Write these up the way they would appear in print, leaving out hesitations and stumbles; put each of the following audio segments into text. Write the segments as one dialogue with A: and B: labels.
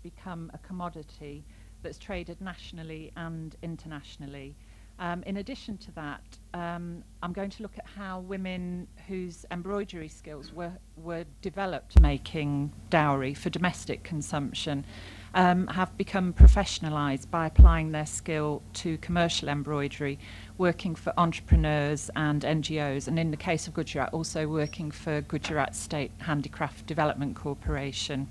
A: become a commodity that's traded nationally and internationally. In addition to that, I'm going to look at how women whose embroidery skills were developed making dowry for domestic consumption have become professionalised by applying their skill to commercial embroidery, working for entrepreneurs and NGOs, and in the case of Gujarat, also working for Gujarat State Handicraft Development Corporation.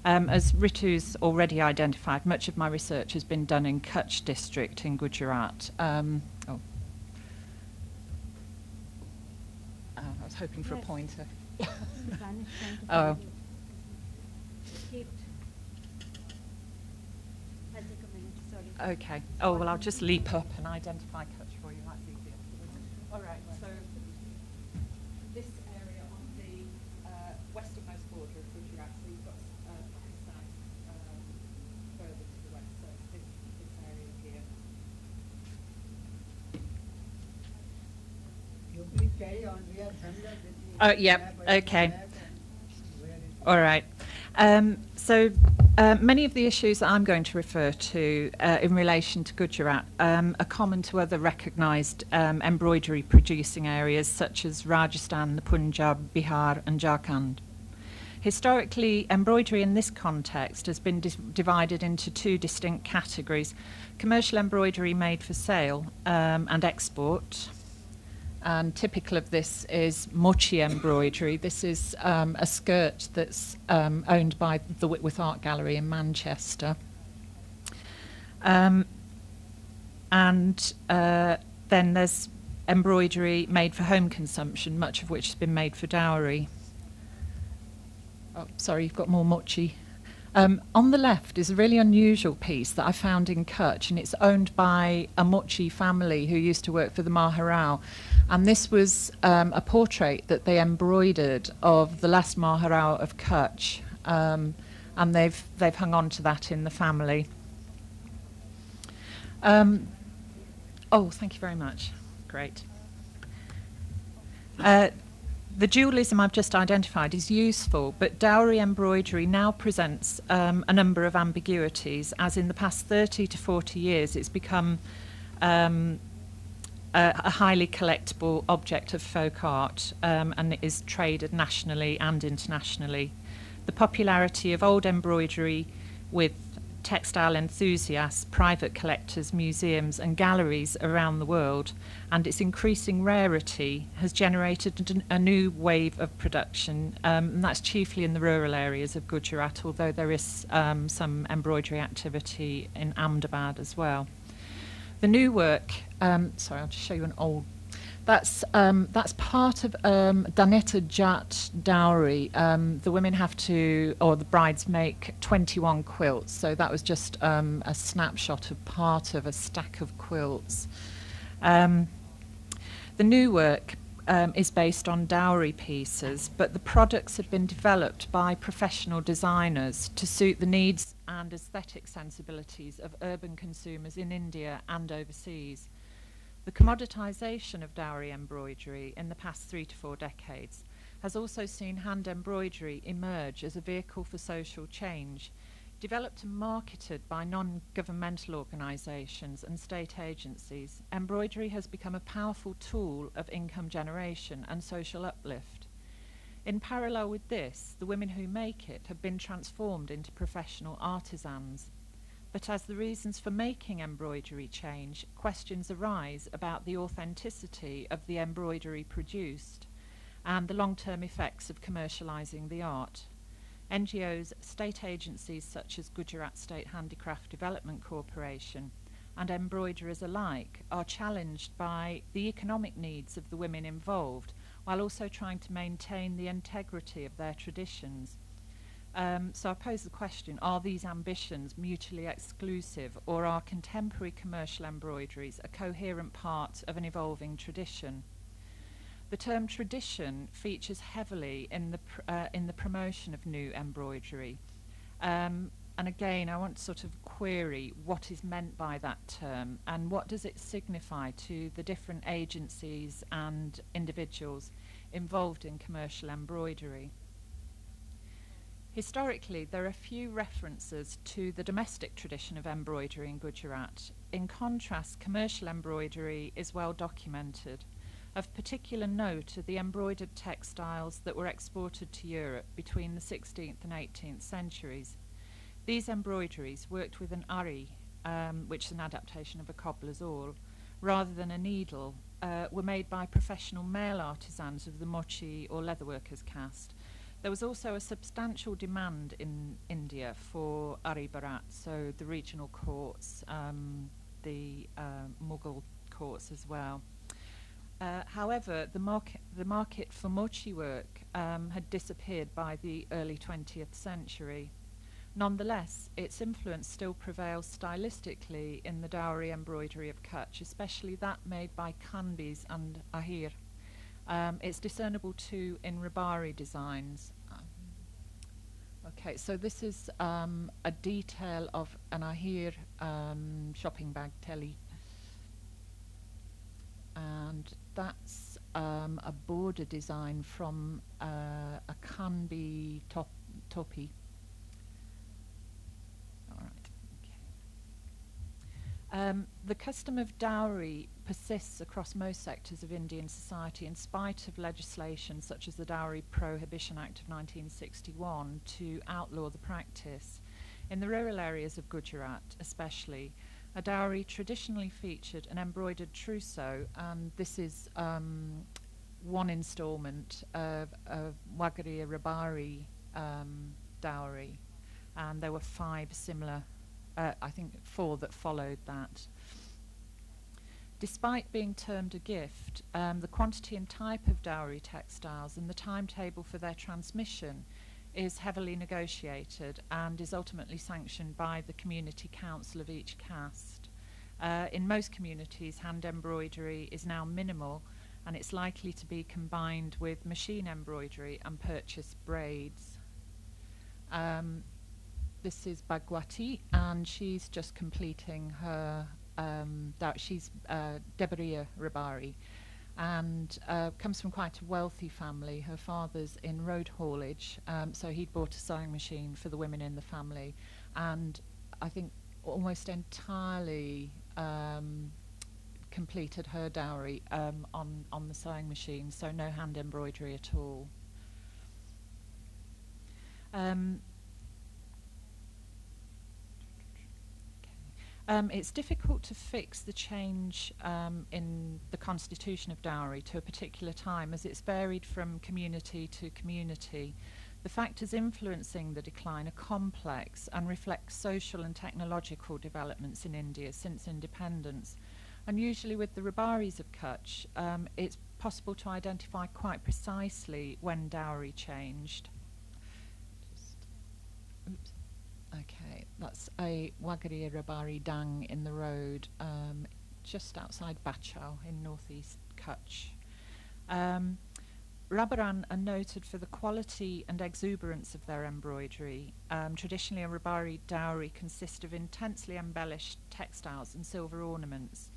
A: As Ritu's already identified, much of my research has been done in Kutch district in Gujarat. I was hoping for a pointer. Oh. Okay. Oh, well, I'll just leap up and identify Kutch for you. That's easier. All right. So this area on the westernmost border of Gujarat, so you've got Pakistan further to the west, so it's this area here.
B: You please carry on. We are familiar with the
A: Yep. Okay. All right. So many of the issues that I'm going to refer to in relation to Gujarat are common to other recognised embroidery producing areas such as Rajasthan, the Punjab, Bihar and Jharkhand. Historically, embroidery in this context has been divided into two distinct categories: commercial embroidery made for sale and export. And typical of this is mochi embroidery. This is a skirt that's owned by the Whitworth Art Gallery in Manchester. Then there's embroidery made for home consumption, much of which has been made for dowry. Oh, sorry, you've got more mochi. On the left is a really unusual piece that I found in Kutch, and it's owned by a mochi family who used to work for the Maharao. And this was a portrait that they embroidered of the last Maharao of Kutch, and they've hung on to that in the family. Oh, thank you very much. Great. The dualism I've just identified is useful, but dowry embroidery now presents a number of ambiguities, as in the past 30 to 40 years it's become a highly collectible object of folk art, and it is traded nationally and internationally. The popularity of old embroidery with textile enthusiasts, private collectors, museums and galleries around the world, and its increasing rarity has generated a new wave of production, and that's chiefly in the rural areas of Gujarat, although there is some embroidery activity in Ahmedabad as well. The new work, sorry, I'll just show you an old. That's part of Daneta Jat dowry. The women have to, or the brides make 21 quilts. So that was just a snapshot of part of a stack of quilts. The new work is based on dowry pieces, but the products have been developed by professional designers to suit the needs and aesthetic sensibilities of urban consumers in India and overseas. The commoditisation of dowry embroidery in the past 3 to 4 decades has also seen hand embroidery emerge as a vehicle for social change. Developed and marketed by non-governmental organisations and state agencies, embroidery has become a powerful tool of income generation and social uplift. In parallel with this, the women who make it have been transformed into professional artisans. But as the reasons for making embroidery change, questions arise about the authenticity of the embroidery produced and the long-term effects of commercialising the art. NGOs, state agencies such as Gujarat State Handicraft Development Corporation and embroiderers alike are challenged by the economic needs of the women involved, while also trying to maintain the integrity of their traditions. So I pose the question, are these ambitions mutually exclusive, or are contemporary commercial embroideries a coherent part of an evolving tradition? The term tradition features heavily in the promotion of new embroidery. And again, I want to sort of query what is meant by that term and what does it signify to the different agencies and individuals involved in commercial embroidery. Historically, there are few references to the domestic tradition of embroidery in Gujarat. In contrast, commercial embroidery is well documented. Of particular note are the embroidered textiles that were exported to Europe between the 16th and 18th centuries. These embroideries, worked with an ari, which is an adaptation of a cobbler's awl, rather than a needle, were made by professional male artisans of the mochi or leatherworkers caste. There was also a substantial demand in India for Ari Bharat, so the regional courts, the Mughal courts as well. However, the market for mochi work had disappeared by the early 20th century. Nonetheless, its influence still prevails stylistically in the dowry embroidery of Kutch, especially that made by Kanbis and Ahir. It's discernible too in Rabari designs. Okay, so this is a detail of an Ahir shopping bag telly. And that's a border design from a Kanbi topi. All right. Okay. The custom of dowry persists across most sectors of Indian society in spite of legislation such as the Dowry Prohibition Act of 1961 to outlaw the practice. In the rural areas of Gujarat especially, a dowry traditionally featured an embroidered trousseau, and this is one instalment of Wagariya Rabari dowry, and there were 5 similar, I think 4 that followed that. Despite being termed a gift, the quantity and type of dowry textiles and the timetable for their transmission is heavily negotiated and is ultimately sanctioned by the community council of each caste. In most communities, hand embroidery is now minimal, and it's likely to be combined with machine embroidery and purchased braids. This is Bhagwati, and she's just completing her she's Debariya Rabari, and comes from quite a wealthy family. Her father's in road haulage, so he'd bought a sewing machine for the women in the family, and I think almost entirely completed her dowry on the sewing machine, so no hand embroidery at all. It's difficult to fix the change in the constitution of dowry to a particular time, as it's varied from community to community. The factors influencing the decline are complex and reflect social and technological developments in India since independence. And usually with the Rabaris of Kutch, it's possible to identify quite precisely when dowry changed. Oops. Okay, that's a Wagariya Rabari Dang in the road, just outside Bachau in northeast Kutch. Rabaran are noted for the quality and exuberance of their embroidery. Traditionally, a Rabari dowry consists of intensely embellished textiles and silver ornaments.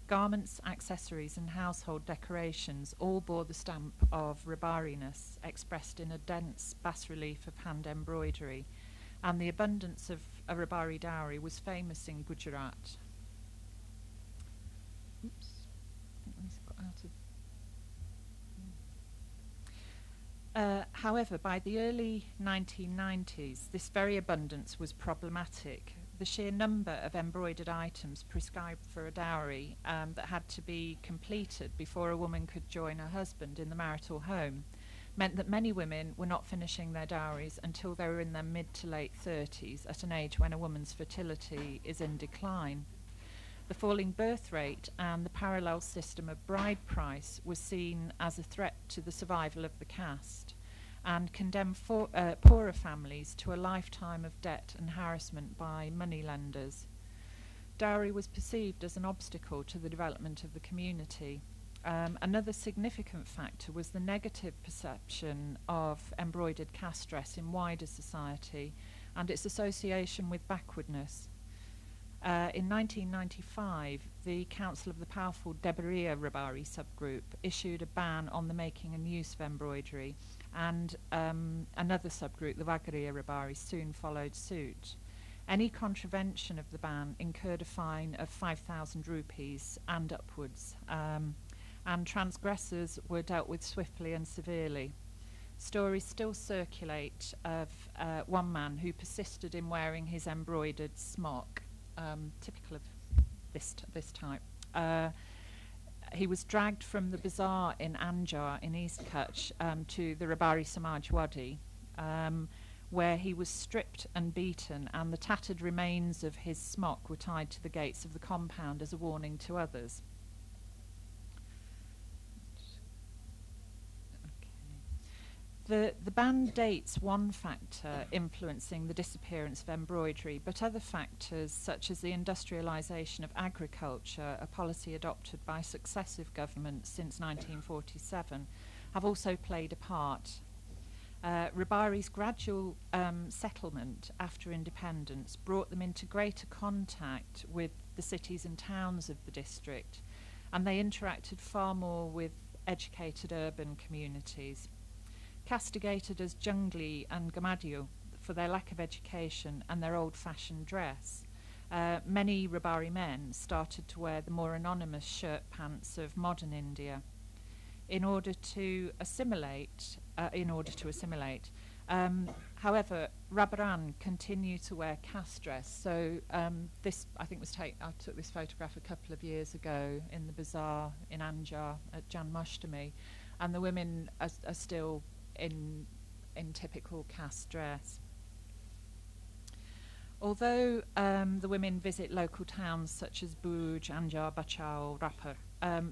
A: Garments, accessories, and household decorations all bore the stamp of Rabariness, expressed in a dense bas-relief of hand embroidery, and the abundance of a Rabari dowry was famous in Gujarat. Oops, I think this got out of... However, by the early 1990s, this very abundance was problematic. The sheer number of embroidered items prescribed for a dowry that had to be completed before a woman could join her husband in the marital home meant that many women were not finishing their dowries until they were in their mid to late 30s, at an age when a woman's fertility is in decline. The falling birth rate and the parallel system of bride price was seen as a threat to the survival of the caste, and condemned poorer families to a lifetime of debt and harassment by moneylenders. Dowry was perceived as an obstacle to the development of the community. Another significant factor was the negative perception of embroidered caste dress in wider society and its association with backwardness. In 1995, the Council of the Powerful Debariya Rabari subgroup issued a ban on the making and use of embroidery, and another subgroup, the Wagaria Rabari, soon followed suit. Any contravention of the ban incurred a fine of 5,000 rupees and upwards, and transgressors were dealt with swiftly and severely. Stories still circulate of one man who persisted in wearing his embroidered smock, typical of this type. He was dragged from the bazaar in Anjar in East Kutch to the Rabari Samaj Wadi, where he was stripped and beaten, and the tattered remains of his smock were tied to the gates of the compound as a warning to others. The ban dates one factor influencing the disappearance of embroidery, but other factors, such as the industrialisation of agriculture, a policy adopted by successive governments since 1947, have also played a part. Rabari's gradual settlement after independence brought them into greater contact with the cities and towns of the district, and they interacted far more with educated urban communities. Castigated as jungli and Gamadiyu for their lack of education and their old-fashioned dress, many Rabari men started to wear the more anonymous shirt pants of modern India. In order to assimilate, however, Rabaran continue to wear caste dress. So this, I think, I took this photograph a couple of years ago in the bazaar in Anjar at Janmashtami, and the women are still in typical caste dress. Although the women visit local towns such as Bhuj, Anjar, Bachau, Rapar,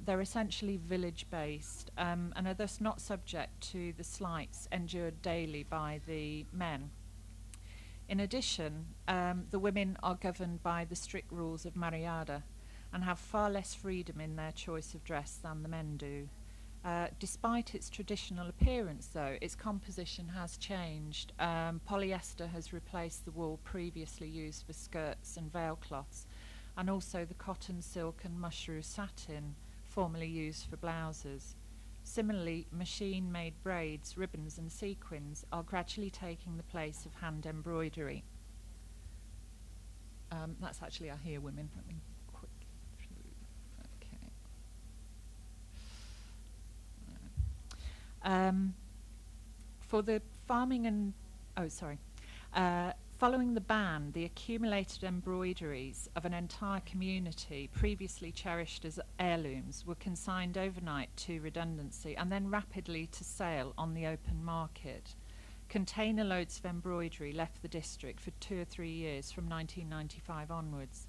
A: they're essentially village-based and are thus not subject to the slights endured daily by the men. In addition, the women are governed by the strict rules of Maryada and have far less freedom in their choice of dress than the men do. Despite its traditional appearance, though, its composition has changed. Polyester has replaced the wool previously used for skirts and veil cloths, and also the cotton, silk and mushroom satin formerly used for blouses. Similarly, machine-made braids, ribbons and sequins are gradually taking the place of hand embroidery. That's actually our here women. Let me quick through. Okay. For the farming and following the ban, the accumulated embroideries of an entire community previously cherished as heirlooms were consigned overnight to redundancy and then rapidly to sale on the open market. Container loads of embroidery left the district for 2 or 3 years from 1995 onwards.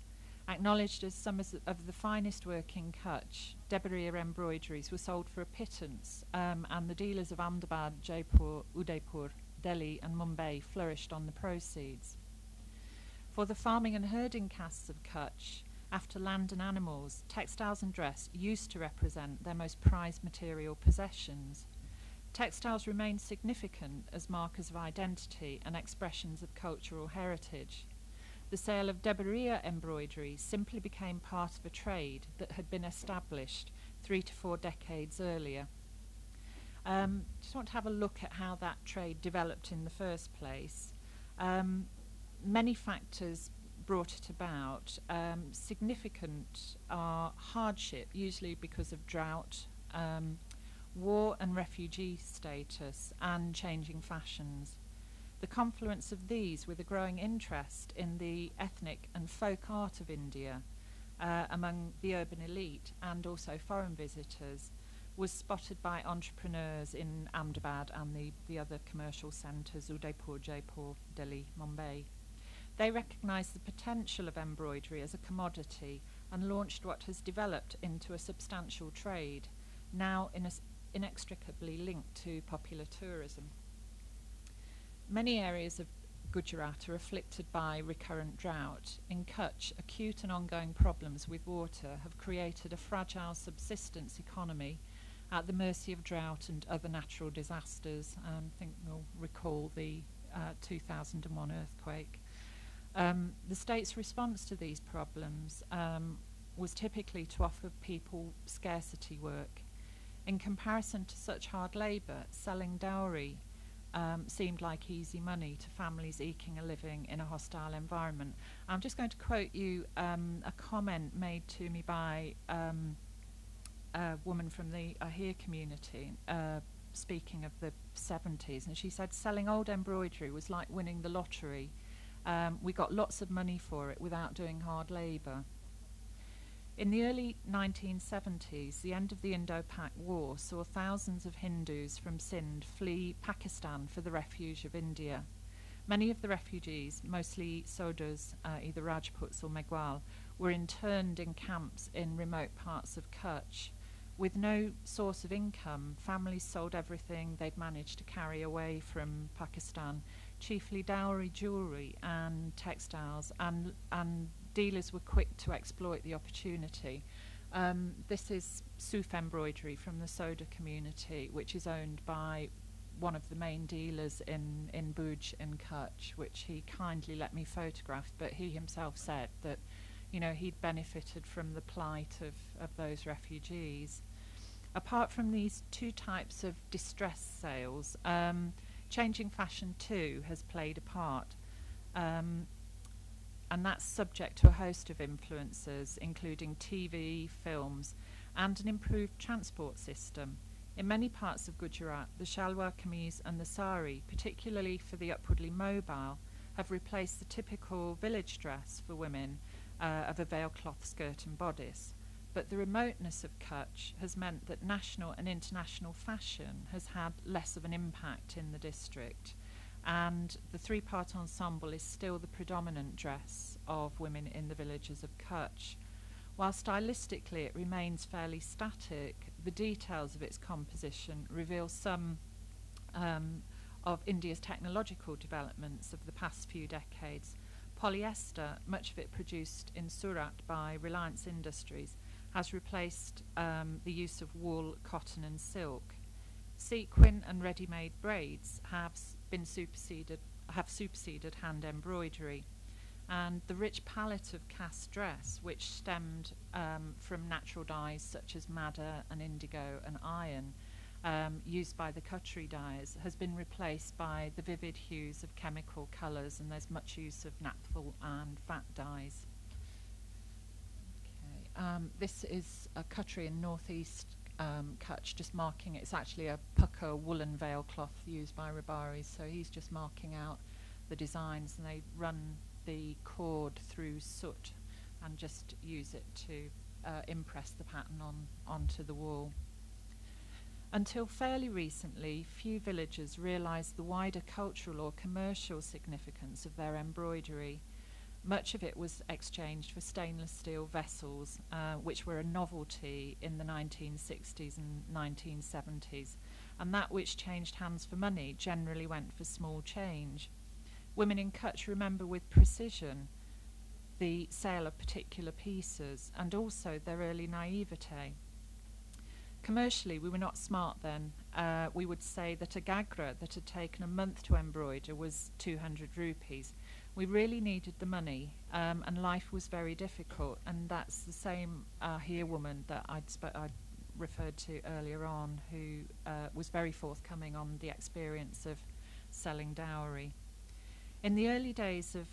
A: Acknowledged as some of the finest work in Kutch, Debaria embroideries were sold for a pittance, and the dealers of Ahmedabad, Jaipur, Udaipur, Delhi and Mumbai flourished on the proceeds. For the farming and herding castes of Kutch, after land and animals, textiles and dress used to represent their most prized material possessions. Textiles remain significant as markers of identity and expressions of cultural heritage. The sale of Debaria embroidery simply became part of a trade that had been established 3 to 4 decades earlier. Just want to have a look at how that trade developed in the first place. Many factors brought it about. Significant are hardship, usually because of drought, war and refugee status, and changing fashions. The confluence of these with a growing interest in the ethnic and folk art of India among the urban elite and also foreign visitors was spotted by entrepreneurs in Ahmedabad and the other commercial centres, Udaipur, Jaipur, Delhi, Mumbai. They recognised the potential of embroidery as a commodity and launched what has developed into a substantial trade, now inextricably linked to popular tourism. Many areas of Gujarat are afflicted by recurrent drought. In Kutch, acute and ongoing problems with water have created a fragile subsistence economy at the mercy of drought and other natural disasters. I think you'll recall the 2001 earthquake. The state's response to these problems was typically to offer people scarcity work. In comparison to such hard labour, selling dowry seemed like easy money to families eking a living in a hostile environment. I'm just going to quote you a comment made to me by a woman from the Ahir community, speaking of the 70s, and she said selling old embroidery was like winning the lottery. We got lots of money for it without doing hard labour. In the early 1970s, the end of the Indo-Pak War saw thousands of Hindus from Sindh flee Pakistan for the refuge of India. Many of the refugees, mostly Sodhas, either Rajputs or Meghwal, were interned in camps in remote parts of Kutch. With no source of income, families sold everything they'd managed to carry away from Pakistan, chiefly dowry jewellery and textiles, and dealers were quick to exploit the opportunity. This is Suf embroidery from the Soda community, which is owned by one of the main dealers in Bhuj in Kutch, which he kindly let me photograph, but he himself said that, you know, he'd benefited from the plight of those refugees. Apart from these two types of distress sales, changing fashion too has played a part. And that's subject to a host of influences, including TV, films, and an improved transport system. In many parts of Gujarat, the shalwar kameez and the sari, particularly for the upwardly mobile, have replaced the typical village dress for women of a veil cloth skirt and bodice. But the remoteness of Kutch has meant that national and international fashion has had less of an impact in the district, and the three-part ensemble is still the predominant dress of women in the villages of Kutch. While stylistically it remains fairly static, the details of its composition reveal some of India's technological developments of the past few decades. Polyester, much of it produced in Surat by Reliance Industries, has replaced the use of wool, cotton and silk. Sequin and ready-made braids have superseded hand embroidery, and the rich palette of cast dress, which stemmed from natural dyes such as madder and indigo and iron, used by the Kutri dyers, has been replaced by the vivid hues of chemical colours, and there's much use of naphtha and fat dyes. Okay. This is a Kutri in northeast Kutch, just marking it. It's actually a pucka woolen veil cloth used by Rabaris, so he's just marking out the designs, and they run the cord through soot and just use it to impress the pattern onto the wool. Until fairly recently, few villagers realised the wider cultural or commercial significance of their embroidery. Much of it was exchanged for stainless steel vessels, which were a novelty in the 1960s and 1970s, and that which changed hands for money generally went for small change. Women in Kutch remember with precision the sale of particular pieces and also their early naivete. Commercially, we were not smart then. We would say that a gagra that had taken a month to embroider was 200 rupees. We really needed the money, and life was very difficult, and that's the same here woman that I'd referred to earlier on, who was very forthcoming on the experience of selling dowry. In the early days of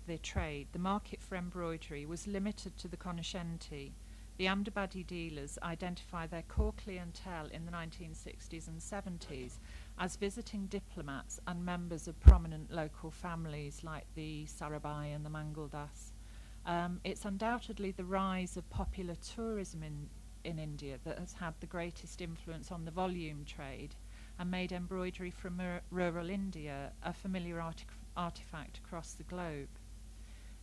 A: the trade, the market for embroidery was limited to the Conoscenti. The Ahmedabadi dealers identify their core clientele in the 1960s and 70s as visiting diplomats and members of prominent local families like the Sarabhai and the Mangaldas. It's undoubtedly the rise of popular tourism in India that has had the greatest influence on the volume trade and made embroidery from rural India a familiar artifact across the globe.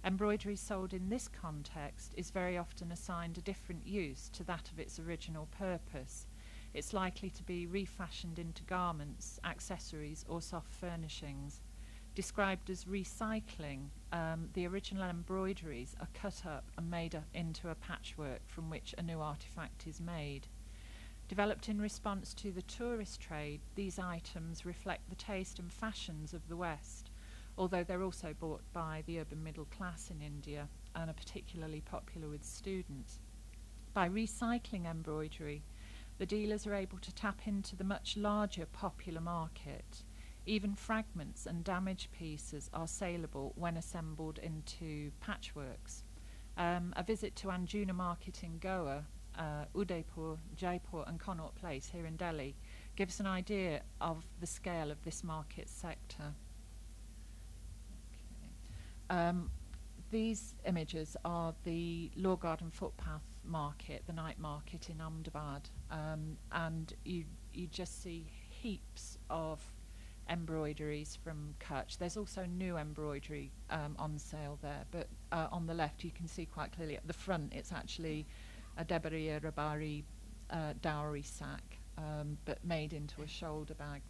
A: Embroidery sold in this context is very often assigned a different use to that of its original purpose. It's likely to be refashioned into garments, accessories, or soft furnishings. Described as recycling, the original embroideries are cut up and made into a patchwork from which a new artifact is made. Developed in response to the tourist trade, these items reflect the taste and fashions of the West, although they're also bought by the urban middle class in India and are particularly popular with students. By recycling embroidery, The dealers are able to tap into the much larger popular market. Even fragments and damaged pieces are saleable when assembled into patchworks. A visit to Anjuna Market in Goa, Udaipur, Jaipur and Connaught Place here in Delhi gives an idea of the scale of this market sector. These images are the Law Garden Footpath Market, the night market in Ahmedabad, and you just see heaps of embroideries from Kutch. There's also new embroidery on sale there, but on the left you can see quite clearly at the front it's actually a Debariya Rabari dowry sack, but made into a shoulder bag.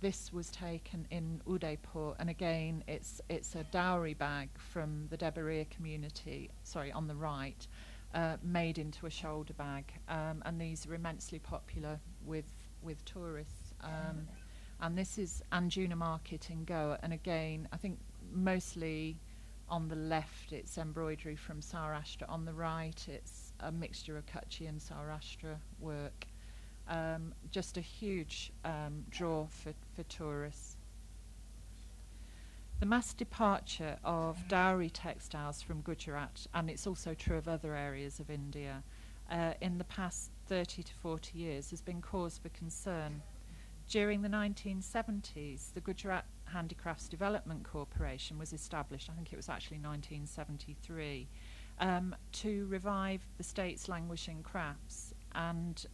A: This was taken in Udaipur, and again it's a dowry bag from the Debariya community, sorry, on the right, made into a shoulder bag, and these are immensely popular with tourists. And this is Anjuna Market in Goa, and again I think mostly on the left it's embroidery from Saurashtra, on the right it's a mixture of Kutchi and Saurashtra work. Just a huge draw for tourists. The mass departure of dowry textiles from Gujarat, and it's also true of other areas of India, in the past 30 to 40 years has been cause for concern. During the 1970s, the Gujarat Handicrafts Development Corporation was established, I think it was actually 1973, to revive the state's languishing crafts, and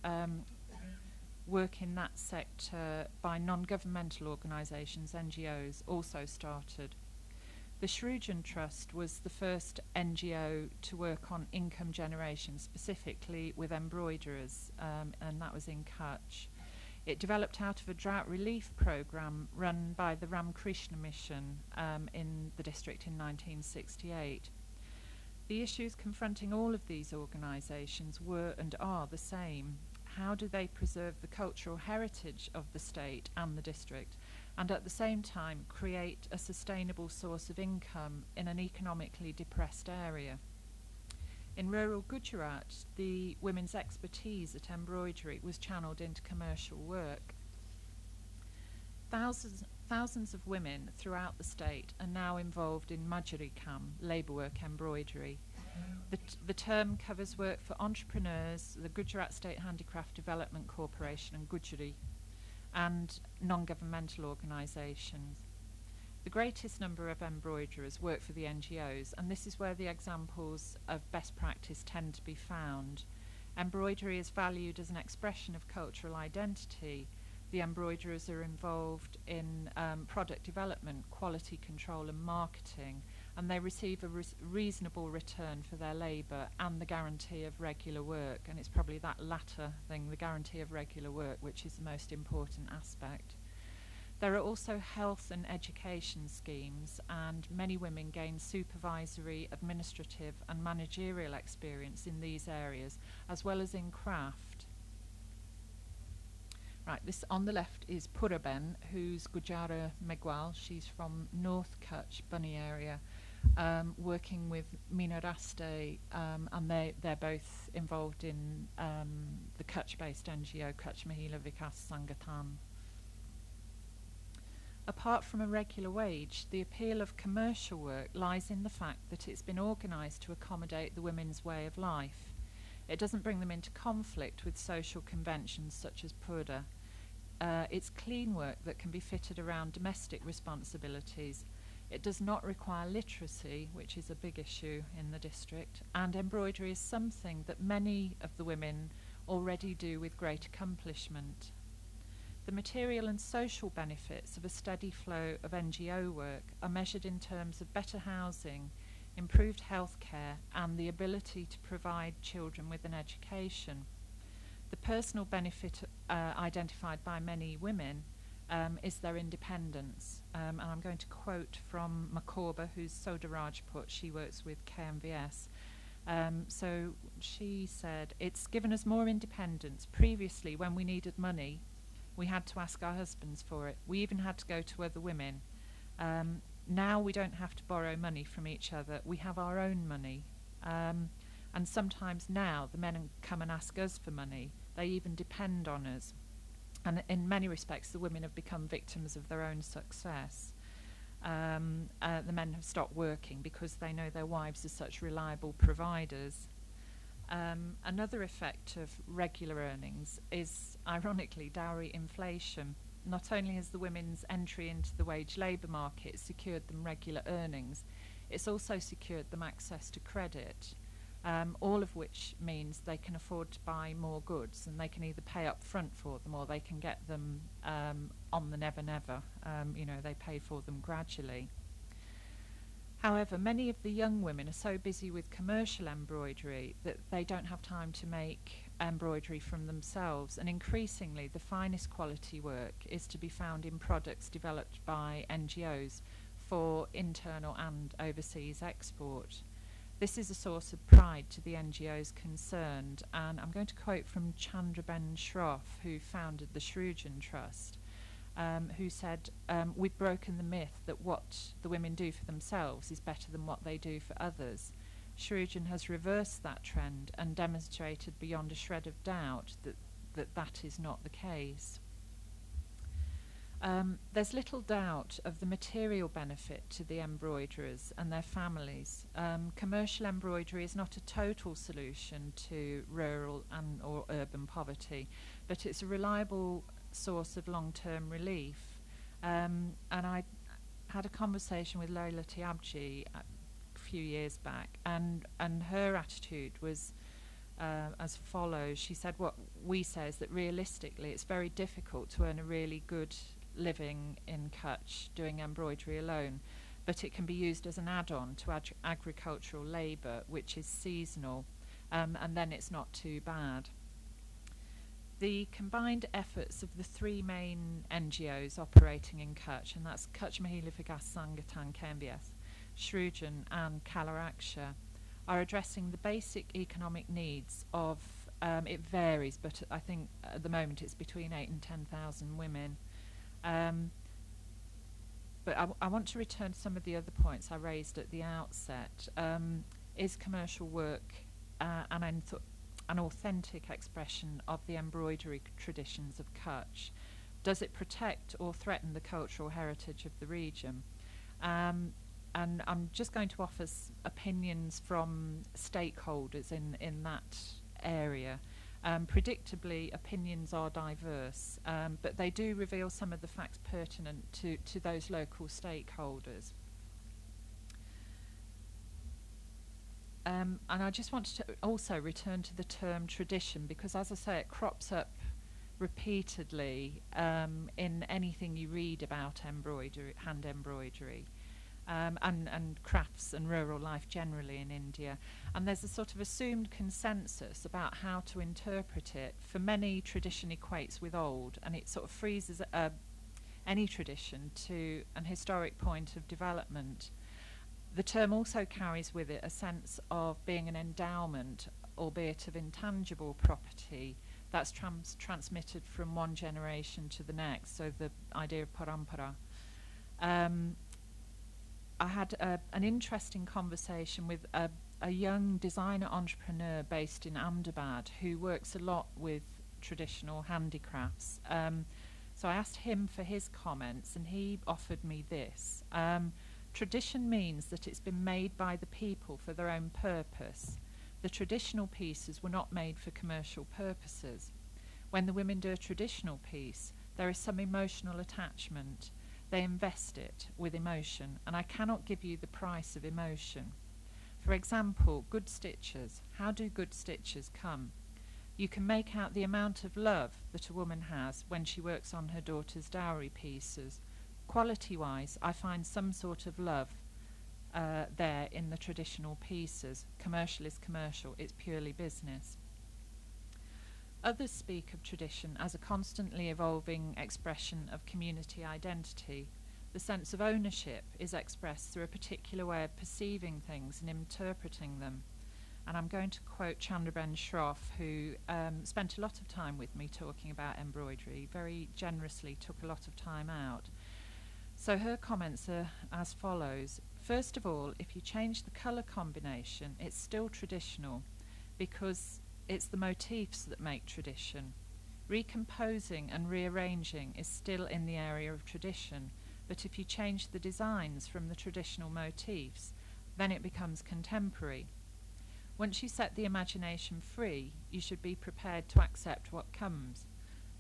A: work in that sector by non-governmental organisations, NGOs, also started. The Shrujan Trust was the first NGO to work on income generation, specifically with embroiderers, and that was in Kutch. It developed out of a drought relief programme run by the Ramakrishna Mission in the district in 1968. The issues confronting all of these organisations were and are the same. How do they preserve the cultural heritage of the state and the district, and at the same time create a sustainable source of income in an economically depressed area? In rural Gujarat, the women's expertise at embroidery was channeled into commercial work. Thousands of women throughout the state are now involved in Majuri Kam, labour work embroidery. The term covers work for entrepreneurs, the Gujarat State Handicraft Development Corporation and Gujari, and non-governmental organisations. The greatest number of embroiderers work for the NGOs, and this is where the examples of best practice tend to be found. Embroidery is valued as an expression of cultural identity. The embroiderers are involved in product development, quality control and marketing, and they receive a reasonable return for their labour and the guarantee of regular work. And it's probably that latter thing, the guarantee of regular work, which is the most important aspect. There are also health and education schemes, and many women gain supervisory, administrative and managerial experience in these areas, as well as in craft. Right, this on the left is Puraben, who's Gujara Megwal. She's from North Kutch, Bunny area, working with Meena Raste, and they're both involved in the Kutch-based NGO, Kutch Mahila Vikas Sangathan. Apart from a regular wage, the appeal of commercial work lies in the fact that it's been organised to accommodate the women's way of life. It doesn't bring them into conflict with social conventions such as Purda. It's clean work that can be fitted around domestic responsibilities. It does not require literacy, which is a big issue in the district, and embroidery is something that many of the women already do with great accomplishment. The material and social benefits of a steady flow of NGO work are measured in terms of better housing, improved health care, and the ability to provide children with an education. The personal benefit identified by many women is their independence. And I'm going to quote from Makorba, who's Soda Rajput. She works with KMVS. So she said, "It's given us more independence. Previously, when we needed money, we had to ask our husbands for it. We even had to go to other women. Now we don't have to borrow money from each other. We have our own money. And sometimes now the men come and ask us for money. They even depend on us. And in many respects, the women have become victims of their own success. The men have stopped working because they know their wives are such reliable providers. Another effect of regular earnings is, ironically, dowry inflation. Not only has the women's entry into the wage labour market secured them regular earnings, it's also secured them access to credit, all of which means they can afford to buy more goods, and they can either pay up front for them or they can get them on the never. They pay for them gradually. However, many of the young women are so busy with commercial embroidery that they don't have time to make embroidery from themselves, and increasingly the finest quality work is to be found in products developed by NGOs for internal and overseas export. This is a source of pride to the NGOs concerned, and I'm going to quote from Chandraben Shroff, who founded the Shrujan Trust, who said, "We've broken the myth that what the women do for themselves is better than what they do for others. Shrujan has reversed that trend and demonstrated beyond a shred of doubt that is not the case." There's little doubt of the material benefit to the embroiderers and their families. Commercial embroidery is not a total solution to rural and or urban poverty, but it's a reliable source of long-term relief. And I had a conversation with Lola Tiabji a few years back, and her attitude was as follows. She said, what we say is that realistically it's very difficult to earn a really good living in Kutch doing embroidery alone, but it can be used as an add-on to agricultural labour, which is seasonal, and then it's not too bad. The combined efforts of the three main NGOs operating in Kutch, and that's Kutch Mahila Vikas Sangathan KMBS, Shrujan and Kalaraksha, are addressing the basic economic needs of, it varies, but I think at the moment it's between 8,000 and 10,000 women. But I want to return to some of the other points I raised at the outset. Is commercial work an authentic expression of the embroidery traditions of Kutch? Does it protect or threaten the cultural heritage of the region? And I'm just going to offer opinions from stakeholders in that area. Predictably, opinions are diverse, but they do reveal some of the facts pertinent to those local stakeholders. And I just wanted to also return to the term tradition, because as I say, it crops up repeatedly in anything you read about embroidery, hand embroidery. And crafts and rural life generally in India. And there's a sort of assumed consensus about how to interpret it. For many, tradition equates with old, and it sort of freezes any tradition to an historic point of development. The term also carries with it a sense of being an endowment, albeit of intangible property, that's transmitted from one generation to the next, so the idea of parampara. I had an interesting conversation with a young designer entrepreneur based in Ahmedabad who works a lot with traditional handicrafts. So I asked him for his comments, and he offered me this. Tradition means that it's been made by the people for their own purpose. The traditional pieces were not made for commercial purposes. When the women do a traditional piece, there is some emotional attachment. They invest it with emotion, and I cannot give you the price of emotion. For example, good stitches. How do good stitches come? You can make out the amount of love that a woman has when she works on her daughter's dowry pieces. Quality-wise, I find some sort of love there in the traditional pieces. Commercial is commercial, it's purely business. Others speak of tradition as a constantly evolving expression of community identity. The sense of ownership is expressed through a particular way of perceiving things and interpreting them. And I'm going to quote Chandraben Shroff, who spent a lot of time with me talking about embroidery, very generously took a lot of time out. So her comments are as follows. First of all, if you change the colour combination, it's still traditional. because it's the motifs that make tradition. Recomposing and rearranging is still in the area of tradition, but if you change the designs from the traditional motifs, then it becomes contemporary. Once you set the imagination free, you should be prepared to accept what comes.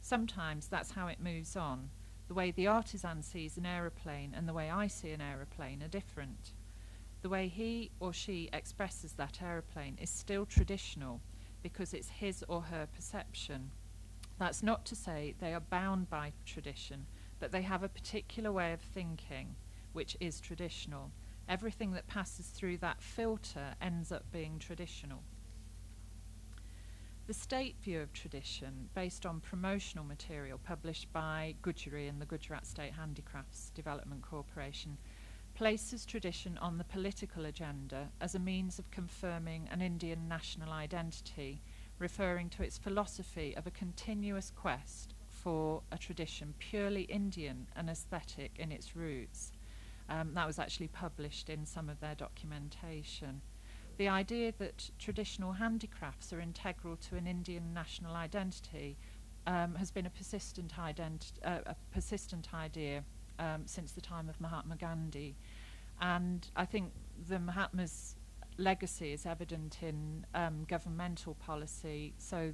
A: Sometimes that's how it moves on. The way the artisan sees an aeroplane and the way I see an aeroplane are different. The way he or she expresses that aeroplane is still traditional because it's his or her perception. That's not to say they are bound by tradition, but they have a particular way of thinking, which is traditional. Everything that passes through that filter ends up being traditional. The state view of tradition, based on promotional material published by Gujarat and the Gujarat State Handicrafts Development Corporation, places tradition on the political agenda as a means of confirming an Indian national identity, referring to its philosophy of a continuous quest for a tradition purely Indian and aesthetic in its roots. That was actually published in some of their documentation. The idea that traditional handicrafts are integral to an Indian national identity has been a persistent idea since the time of Mahatma Gandhi. And I think the Mahatma's legacy is evident in governmental policy. So,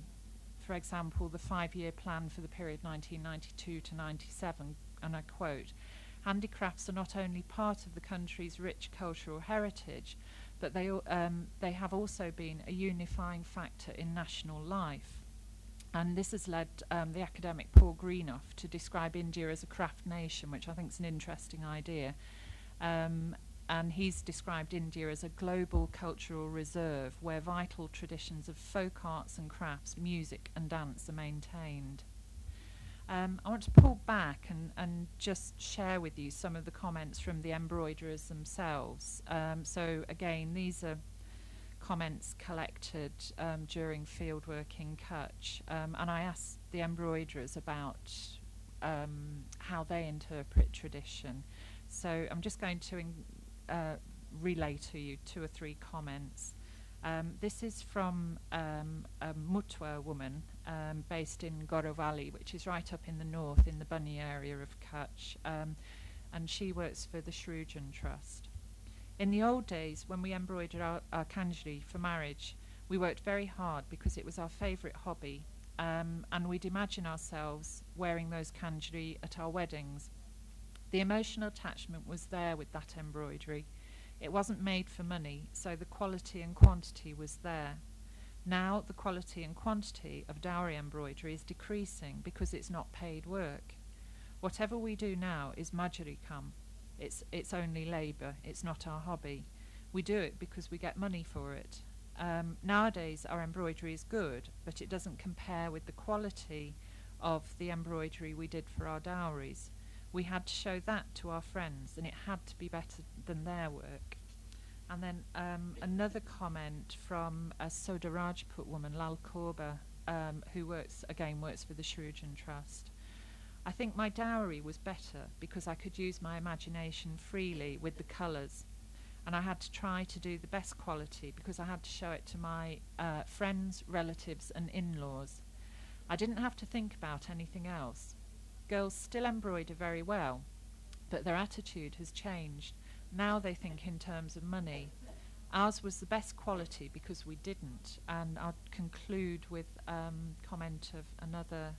A: for example, the 5-year plan for the period 1992 to 97, and I quote, "Handicrafts are not only part of the country's rich cultural heritage, but they have also been a unifying factor in national life." And this has led the academic Paul Greenough to describe India as a craft nation, which I think is an interesting idea. And he's described India as a global cultural reserve where vital traditions of folk arts and crafts, music and dance are maintained. I want to pull back and just share with you some of the comments from the embroiderers themselves. So again, these are comments collected during fieldwork in Kutch, and I asked the embroiderers about how they interpret tradition. So I'm just going to relay to you 2 or 3 comments. This is from a Mutwa woman based in Gorovali, which is right up in the north in the Bunny area of Kutch, and she works for the Shrujan Trust. In the old days, when we embroidered our kanjri for marriage, we worked very hard because it was our favourite hobby, and we'd imagine ourselves wearing those kanjri at our weddings. The emotional attachment was there with that embroidery. It wasn't made for money, so the quality and quantity was there. Now the quality and quantity of dowry embroidery is decreasing because it's not paid work. Whatever we do now is majuri kam. It's only labour, it's not our hobby. We do it because we get money for it. Nowadays our embroidery is good, but it doesn't compare with the quality of the embroidery we did for our dowries. We had to show that to our friends, and it had to be better than their work. And then another comment from a Soda Rajput woman, Lal Korba, who works for the Shrujan Trust. "I think my dowry was better because I could use my imagination freely with the colours, and I had to try to do the best quality because I had to show it to my friends, relatives and in-laws. I didn't have to think about anything else. Girls still embroider very well, but their attitude has changed. Now they think in terms of money. Ours was the best quality because we didn't." And I'll conclude with comment of another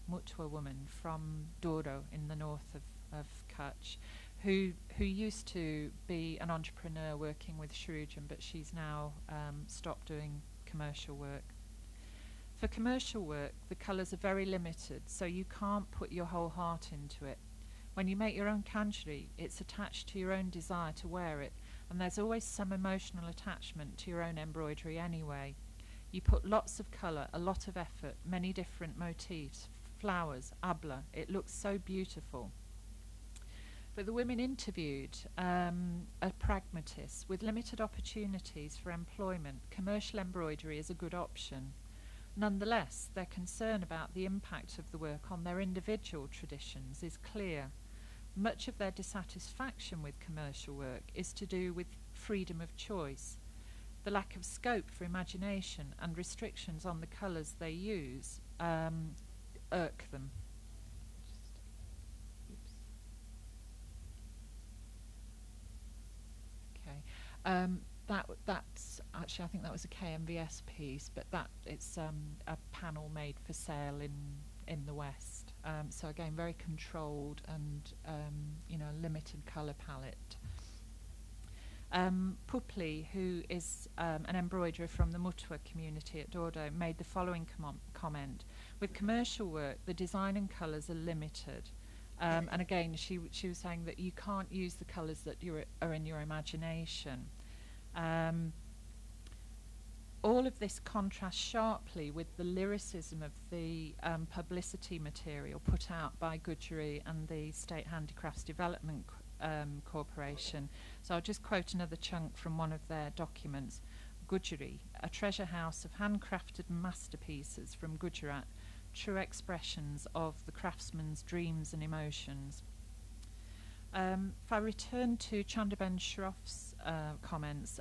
A: Mutwa woman from Doro in the north of Kutch, who used to be an entrepreneur working with Shrujan, but she's now stopped doing commercial work. "For commercial work, the colours are very limited, so you can't put your whole heart into it. When you make your own kanjri, it's attached to your own desire to wear it, and there's always some emotional attachment to your own embroidery anyway. You put lots of colour, a lot of effort, many different motifs, flowers, abla. It looks so beautiful." But the women interviewed are pragmatists. With limited opportunities for employment, commercial embroidery is a good option. Nonetheless, their concern about the impact of the work on their individual traditions is clear. Much of their dissatisfaction with commercial work is to do with freedom of choice. the lack of scope for imagination and restrictions on the colours they use irk them. Okay. That's actually, I think that was a KMVS piece, but it's a panel made for sale in the West. So again, very controlled and limited colour palette. Pupley, who is an embroiderer from the Mutwa community at Dordo, made the following comment: with commercial work, the design and colours are limited. And again, she was saying that you can't use the colours that are in your imagination. All of this contrasts sharply with the lyricism of the publicity material put out by Gudgery and the State Handicrafts Development Corporation. So I'll just quote another chunk from one of their documents. Gudgery, a treasure house of handcrafted masterpieces from Gujarat, true expressions of the craftsman's dreams and emotions. If I return to Chandraben Shroff's comments,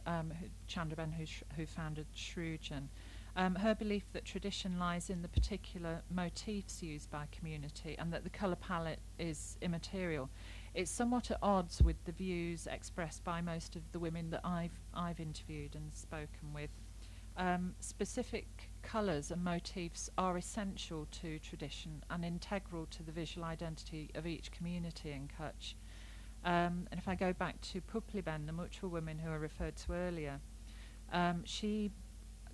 A: Chandraben who founded Shrujan, her belief that tradition lies in the particular motifs used by community and that the colour palette is immaterial. It's somewhat at odds with the views expressed by most of the women that I've interviewed and spoken with. Specific colours and motifs are essential to tradition and integral to the visual identity of each community in Kutch. And if I go back to Pupliben, the Mutwa woman who I referred to earlier, she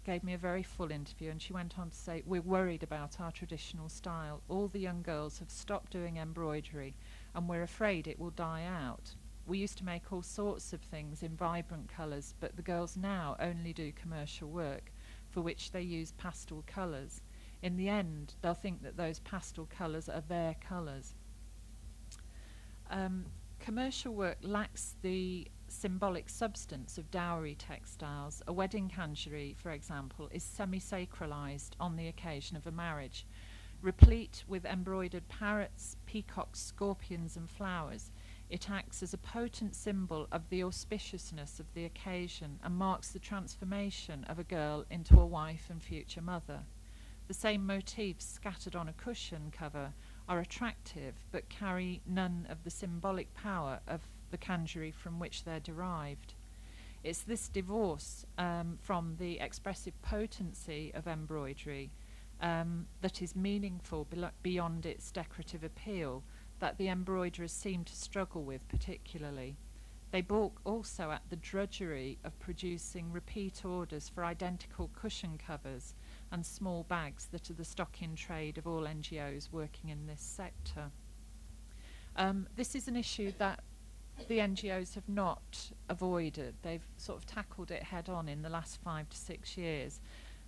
A: gave me a very full interview, and she went on to say, we're worried about our traditional style. All the young girls have stopped doing embroidery, and we're afraid it will die out. We used to make all sorts of things in vibrant colours, but the girls now only do commercial work, for which they use pastel colours. In the end, they'll think that those pastel colours are their colours. Commercial work lacks the symbolic substance of dowry textiles. A wedding kanjari, for example, is semi-sacralised on the occasion of a marriage. Replete with embroidered parrots, peacocks, scorpions and flowers, it acts as a potent symbol of the auspiciousness of the occasion and marks the transformation of a girl into a wife and future mother. The same motifs scattered on a cushion cover are attractive but carry none of the symbolic power of the kanjari from which they're derived. It's this divorce from the expressive potency of embroidery that is meaningful beyond its decorative appeal that the embroiderers seem to struggle with particularly. They balk also at the drudgery of producing repeat orders for identical cushion covers and small bags that are the stock in trade of all NGOs working in this sector. This is an issue that the NGOs have not avoided. They've sort of tackled it head on in the last 5 to 6 years.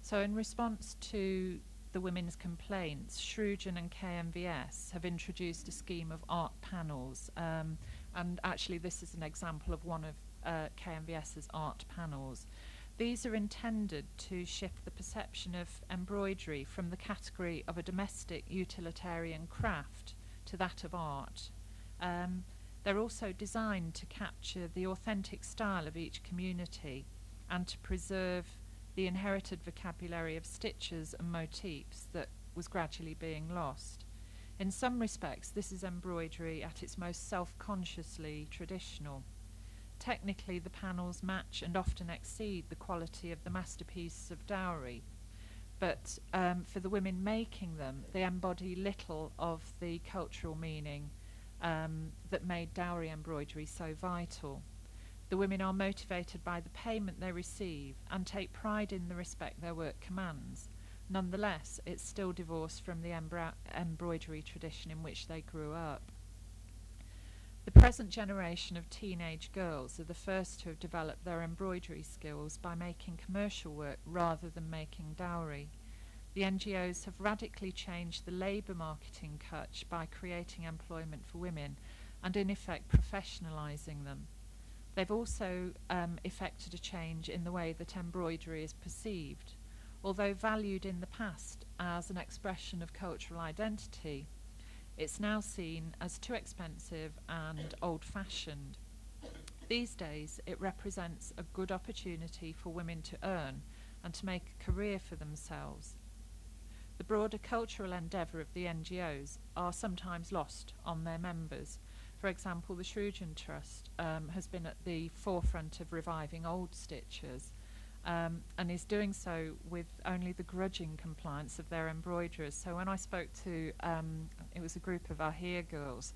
A: So in response to the women's complaints, Shrujan and KMVS have introduced a scheme of art panels, and actually this is an example of one of KMVS's art panels. These are intended to shift the perception of embroidery from the category of a domestic utilitarian craft to that of art. They're also designed to capture the authentic style of each community and to preserve the inherited vocabulary of stitches and motifs that was gradually being lost. In some respects, this is embroidery at its most self-consciously traditional. Technically, the panels match and often exceed the quality of the masterpieces of Dowry, but for the women making them, they embody little of the cultural meaning that made Dowry embroidery so vital. The women are motivated by the payment they receive and take pride in the respect their work commands. Nonetheless, it's still divorced from the embroidery tradition in which they grew up. The present generation of teenage girls are the first to have developed their embroidery skills by making commercial work rather than making dowry. The NGOs have radically changed the labour market in Kutch by creating employment for women and in effect professionalising them. They've also effected a change in the way that embroidery is perceived. Although valued in the past as an expression of cultural identity, it's now seen as too expensive and old-fashioned. These days, it represents a good opportunity for women to earn and to make a career for themselves. The broader cultural endeavour of the NGOs are sometimes lost on their members. For example, the Shrewgen Trust has been at the forefront of reviving old stitchers, and is doing so with only the grudging compliance of their embroiderers. So when I spoke to, it was a group of Ahir girls,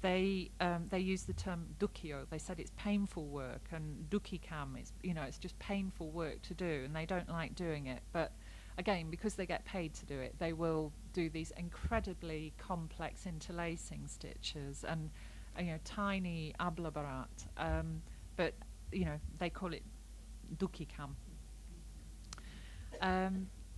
A: they used the term dukio. They said it's painful work, and dukikam is, it's just painful work to do, and they don't like doing it. But again, because they get paid to do it, they will do these incredibly complex interlacing stitches and tiny ablabarat, but they call it dukikam.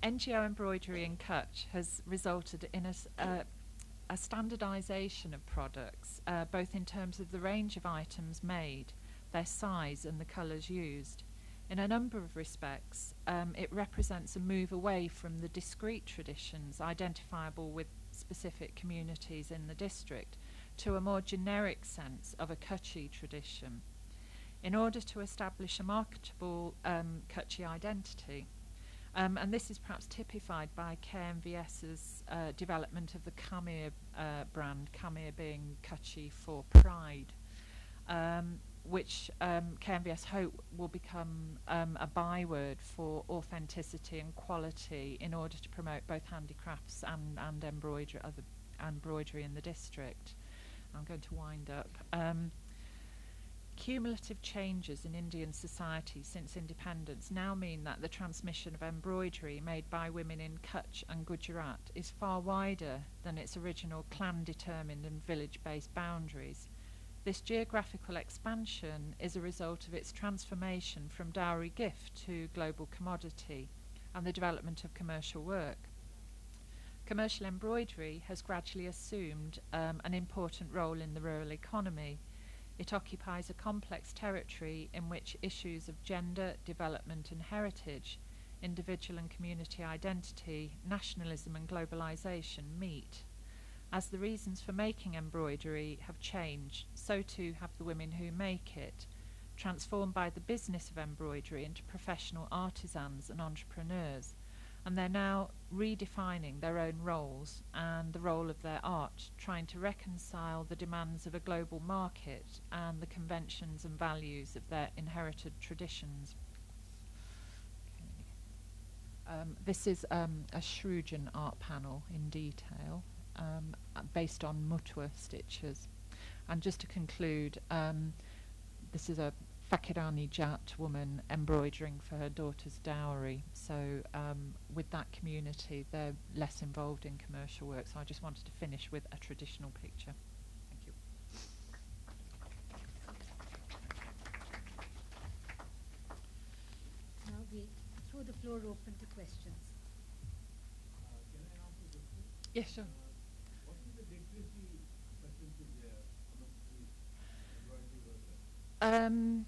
A: NGO embroidery in Kutch has resulted in a standardisation of products, both in terms of the range of items made, their size and the colours used. In a number of respects, it represents a move away from the discrete traditions identifiable with specific communities in the district to a more generic sense of a Kutchi tradition. In order to establish a marketable Kutchi identity, and this is perhaps typified by KMVS's development of the Khmer brand, Khmer being Kutchi for pride, which KMVS hope will become a byword for authenticity and quality in order to promote both handicrafts and embroidery in the district. I'm going to wind up. Cumulative changes in Indian society since independence now mean that the transmission of embroidery made by women in Kutch and Gujarat is far wider than its original clan-determined and village-based boundaries. This geographical expansion is a result of its transformation from dowry gift to global commodity and the development of commercial work. Commercial embroidery has gradually assumed an important role in the rural economy. It occupies a complex territory in which issues of gender, development and heritage, individual and community identity, nationalism and globalisation meet. As the reasons for making embroidery have changed, so too have the women who make it, transformed by the business of embroidery into professional artisans and entrepreneurs, and they're now redefining their own roles and the role of their art, trying to reconcile the demands of a global market and the conventions and values of their inherited traditions. This is a Shrewgen art panel in detail, based on mutwa stitches. And just to conclude, this is a Fakirani Jat woman embroidering for her daughter's dowry. So with that community, they're less involved in commercial work. So I just wanted to finish with a traditional picture. Thank you.
C: Now we throw the floor open to questions.
B: Can I ask a question?
A: Yes, sure.
B: What is the literacy percentage there among the embroidery workers?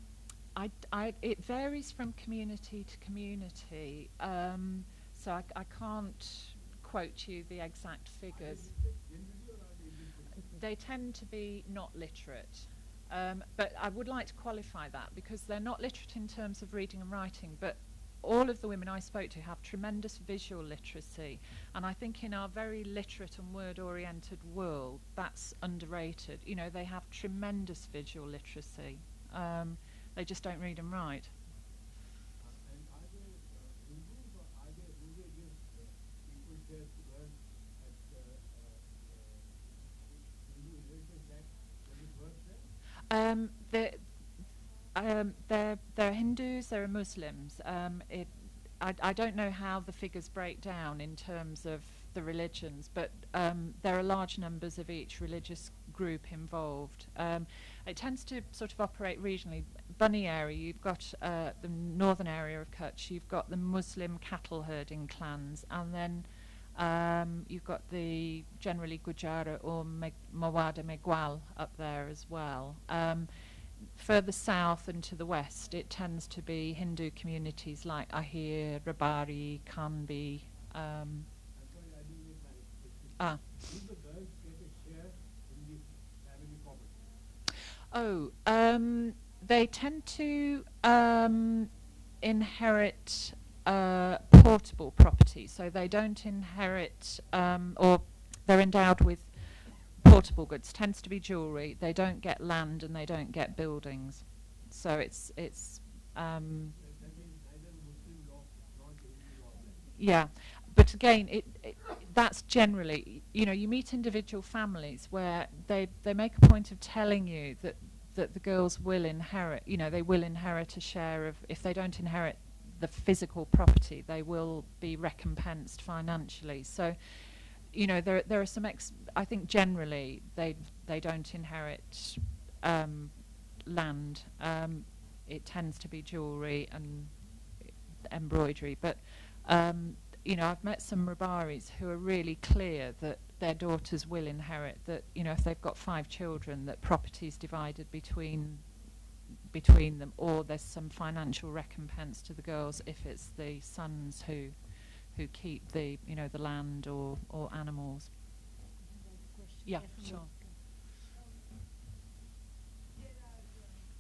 A: It varies from community to community, so I can't quote you the exact figures. They tend to be not literate, but I would like to qualify that because they're not literate in terms of reading and writing, but all of the women I spoke to have tremendous visual literacy, and I think in our very literate and word-oriented world, that's underrated. They have tremendous visual literacy. They just don't read and write.
B: And are there Hindus or are there religious people there to learn at Hindu religious act when it works there?
A: They're Hindus, they're Muslims. I don't know how the figures break down in terms of the religions, but there are large numbers of each religious group involved. It tends to sort of operate regionally. Bunny area, you've got the northern area of Kutch, you've got the Muslim cattle herding clans, and then you've got the generally Gujara or Mawada Megwal up there as well. Further south and to the west, it tends to be Hindu communities like Ahir, Rabari, Kanbi.
B: I'm sorry, I didn't make my question. Do the girls get a share in the family property?
A: They tend to inherit portable property, so they don't inherit, or they're endowed with portable goods. Tends to be jewellery. They don't get land and they don't get buildings. So it's
B: That means neither Muslim law nor Hindu law applies.
A: yeah. But again, that's generally, you meet individual families where they make a point of telling you that the girls will inherit, they will inherit a share of, if they don't inherit the physical property, they will be recompensed financially. So, there are some, I think generally they don't inherit land. It tends to be jewellery and embroidery. But, I've met some Rabaris who are really clear that their daughters will inherit, that, if they've got 5 children, that property is divided between them, or there's some financial recompense to the girls if it's the sons who keep the the land or animals. Yeah, sure.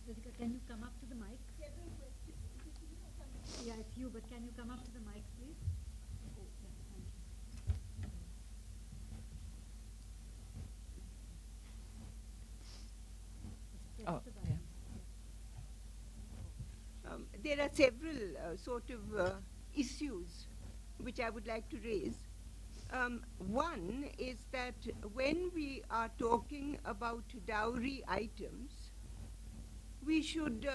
C: Radhika, can you come up to the mic? Yeah, it's you, but can you come up to the mic, please? Oh, yeah, thank you. Just press
A: Oh,
C: the
A: yeah.
C: button.
D: There are several sort of issues which I would like to raise. One is that when we are talking about dowry items, we should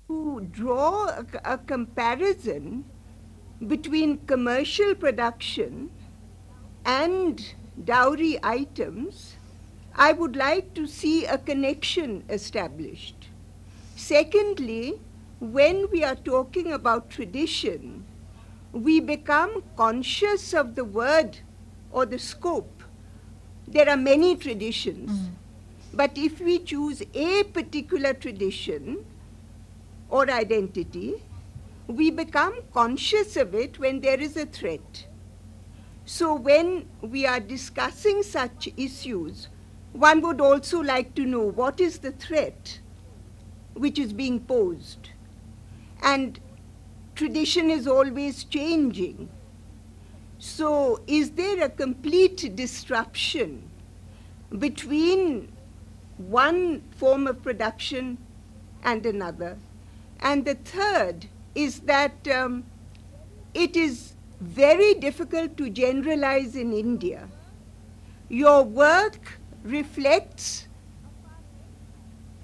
D: to draw a comparison between commercial production and dowry items. I would like to see a connection established. Secondly, when we are talking about tradition, we become conscious of the word or the scope. There are many traditions, but if we choose a particular tradition or identity, we become conscious of it when there is a threat. So when we are discussing such issues, one would also like to know what is the threat which is being posed. And tradition is always changing. So is there a complete disruption between one form of production and another? And the third is that it is very difficult to generalize in India. Your work reflects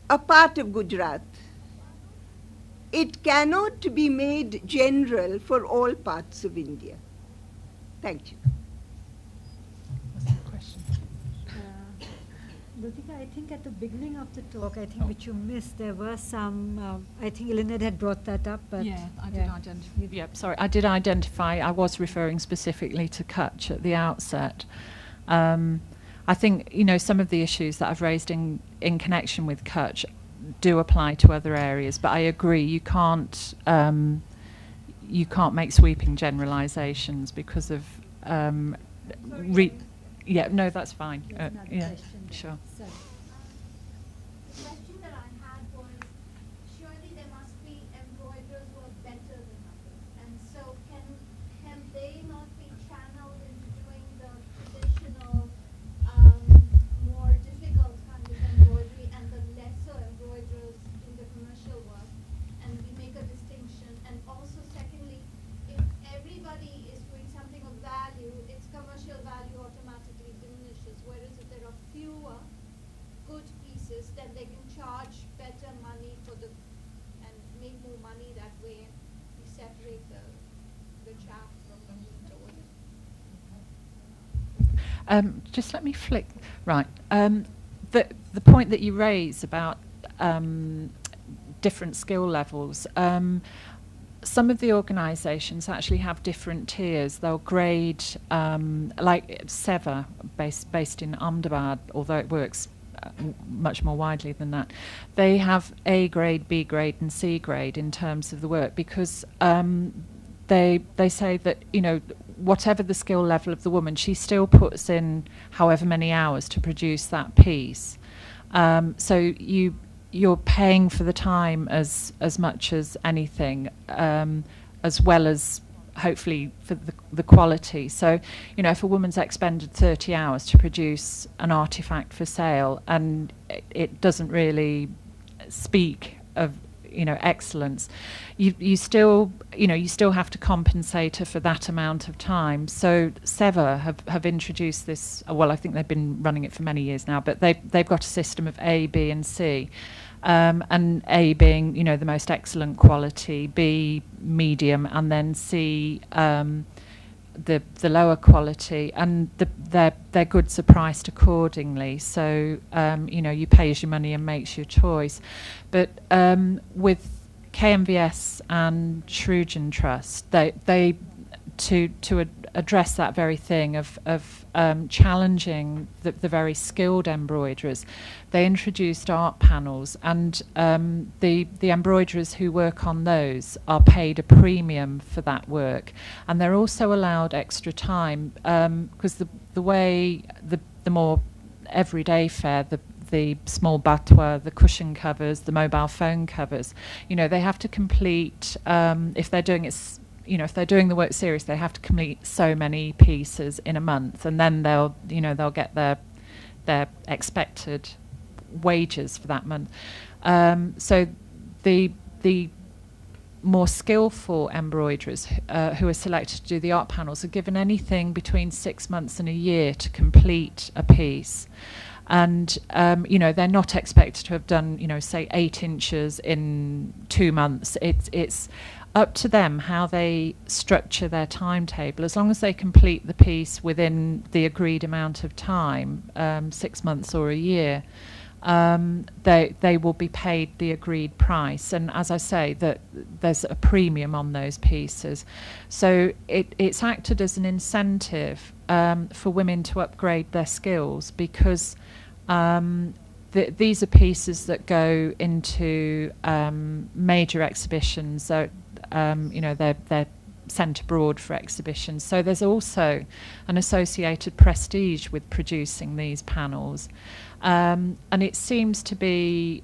D: a part of Gujarat. It cannot be made general for all parts of India. Thank you.
A: What's the question?
C: Radhika, I think at the beginning of the talk, which you missed, there were some, I think Elined had brought that up. But
A: Yeah, I did identify. Yeah, sorry, I did identify. I was referring specifically to Kutch at the outset. I think some of the issues that I've raised in connection with Kutch do apply to other areas, but I agree you can't make sweeping generalisations because of yeah, no, that's fine.
C: there's another
A: Yeah,
C: question there.
A: sure.
C: So,
E: The question that I had was, surely there must be embroiderers who are better than others, and so can they not be channeled into doing the traditional, more difficult kind of embroidery, and the lesser embroiderers in the commercial work, and we make a distinction? And also, secondly, if everybody is doing something of value, its commercial value automatically diminishes, whereas if there are fewer good pieces, then they can charge better money for and make more money that way. We separate the chaff from the meat or whatever.
A: Just let me flick. Right. The point that you raise about different skill levels. Some of the organisations actually have different tiers. They'll grade, like Seva, based in Ahmedabad, although it works much more widely than that. They have A grade, B grade and C grade in terms of the work, because they say that whatever the skill level of the woman, she still puts in however many hours to produce that piece. So you're paying for the time as much as anything, as well as hopefully for the quality. So, you know, if a woman's expended 30 hours to produce an artifact for sale and it doesn't really speak of, you know, excellence, you still have to compensate her for that amount of time. So Seva have introduced this, well, I think they've been running it for many years now, but they've got a system of A, B and C. And A being, you know, the most excellent quality, B medium, and then C the lower quality, and their goods are priced accordingly. So you know, you pay as your money and makes your choice. But with KMVS and Shrujan Trust, they to address that very thing of challenging the very skilled embroiderers, they introduced art panels, and the embroiderers who work on those are paid a premium for that work, and they're also allowed extra time, because the way the more everyday fare, the small batois, the cushion covers, the mobile phone covers, you know, they have to complete, if they're doing it, you know, if they're doing the work serious, they have to complete so many pieces in a month, and then they'll get their expected wages for that month. So the more skillful embroiderers who are selected to do the art panels are given anything between 6 months and a year to complete a piece. And you know, they're not expected to have done, you know, say 8 inches in 2 months. It's up to them how they structure their timetable. As long as they complete the piece within the agreed amount of time, 6 months or a year, they will be paid the agreed price. And as I say, that there's a premium on those pieces. So it's acted as an incentive for women to upgrade their skills, because these are pieces that go into major exhibitions. So you know, they're sent abroad for exhibitions. So there's also an associated prestige with producing these panels. And it seems to be,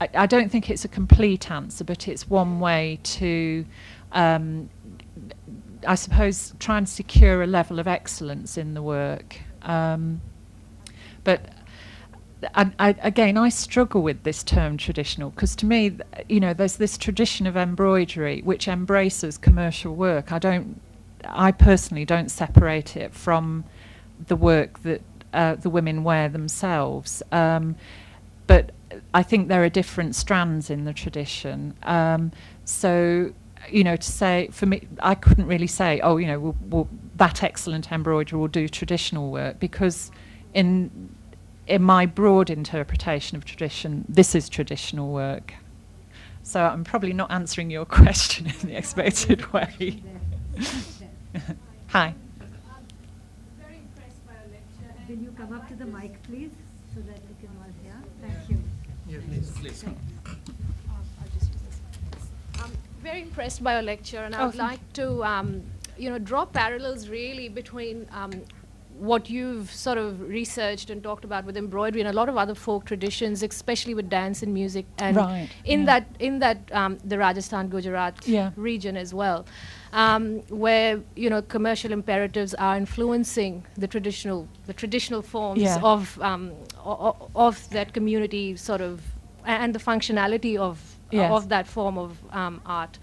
A: I don't think it's a complete answer, but it's one way to, I suppose, try and secure a level of excellence in the work. But I struggle with this term traditional, because to me, you know, there's this tradition of embroidery which embraces commercial work. I personally don't separate it from the work that the women wear themselves. But I think there are different strands in the tradition. So, you know, to say, for me, I couldn't really say, oh, you know, that excellent embroiderer will do traditional work, because in my broad interpretation of tradition, this is traditional work. So I'm probably not answering your question in the expected way. Hi.
E: Very impressed by your lecture.
C: Will you come up to the mic, please, so that we can all hear? Thank you.
B: Yes, please.
E: I'm very impressed by your lecture, and I would like to, you know, draw parallels really between what you've sort of researched and talked about with embroidery and a lot of other folk traditions, especially with dance and music, and in that the Rajasthan Gujarat region as well, where, you know, commercial imperatives are influencing the traditional forms of that community sort of, and the functionality of that form of art.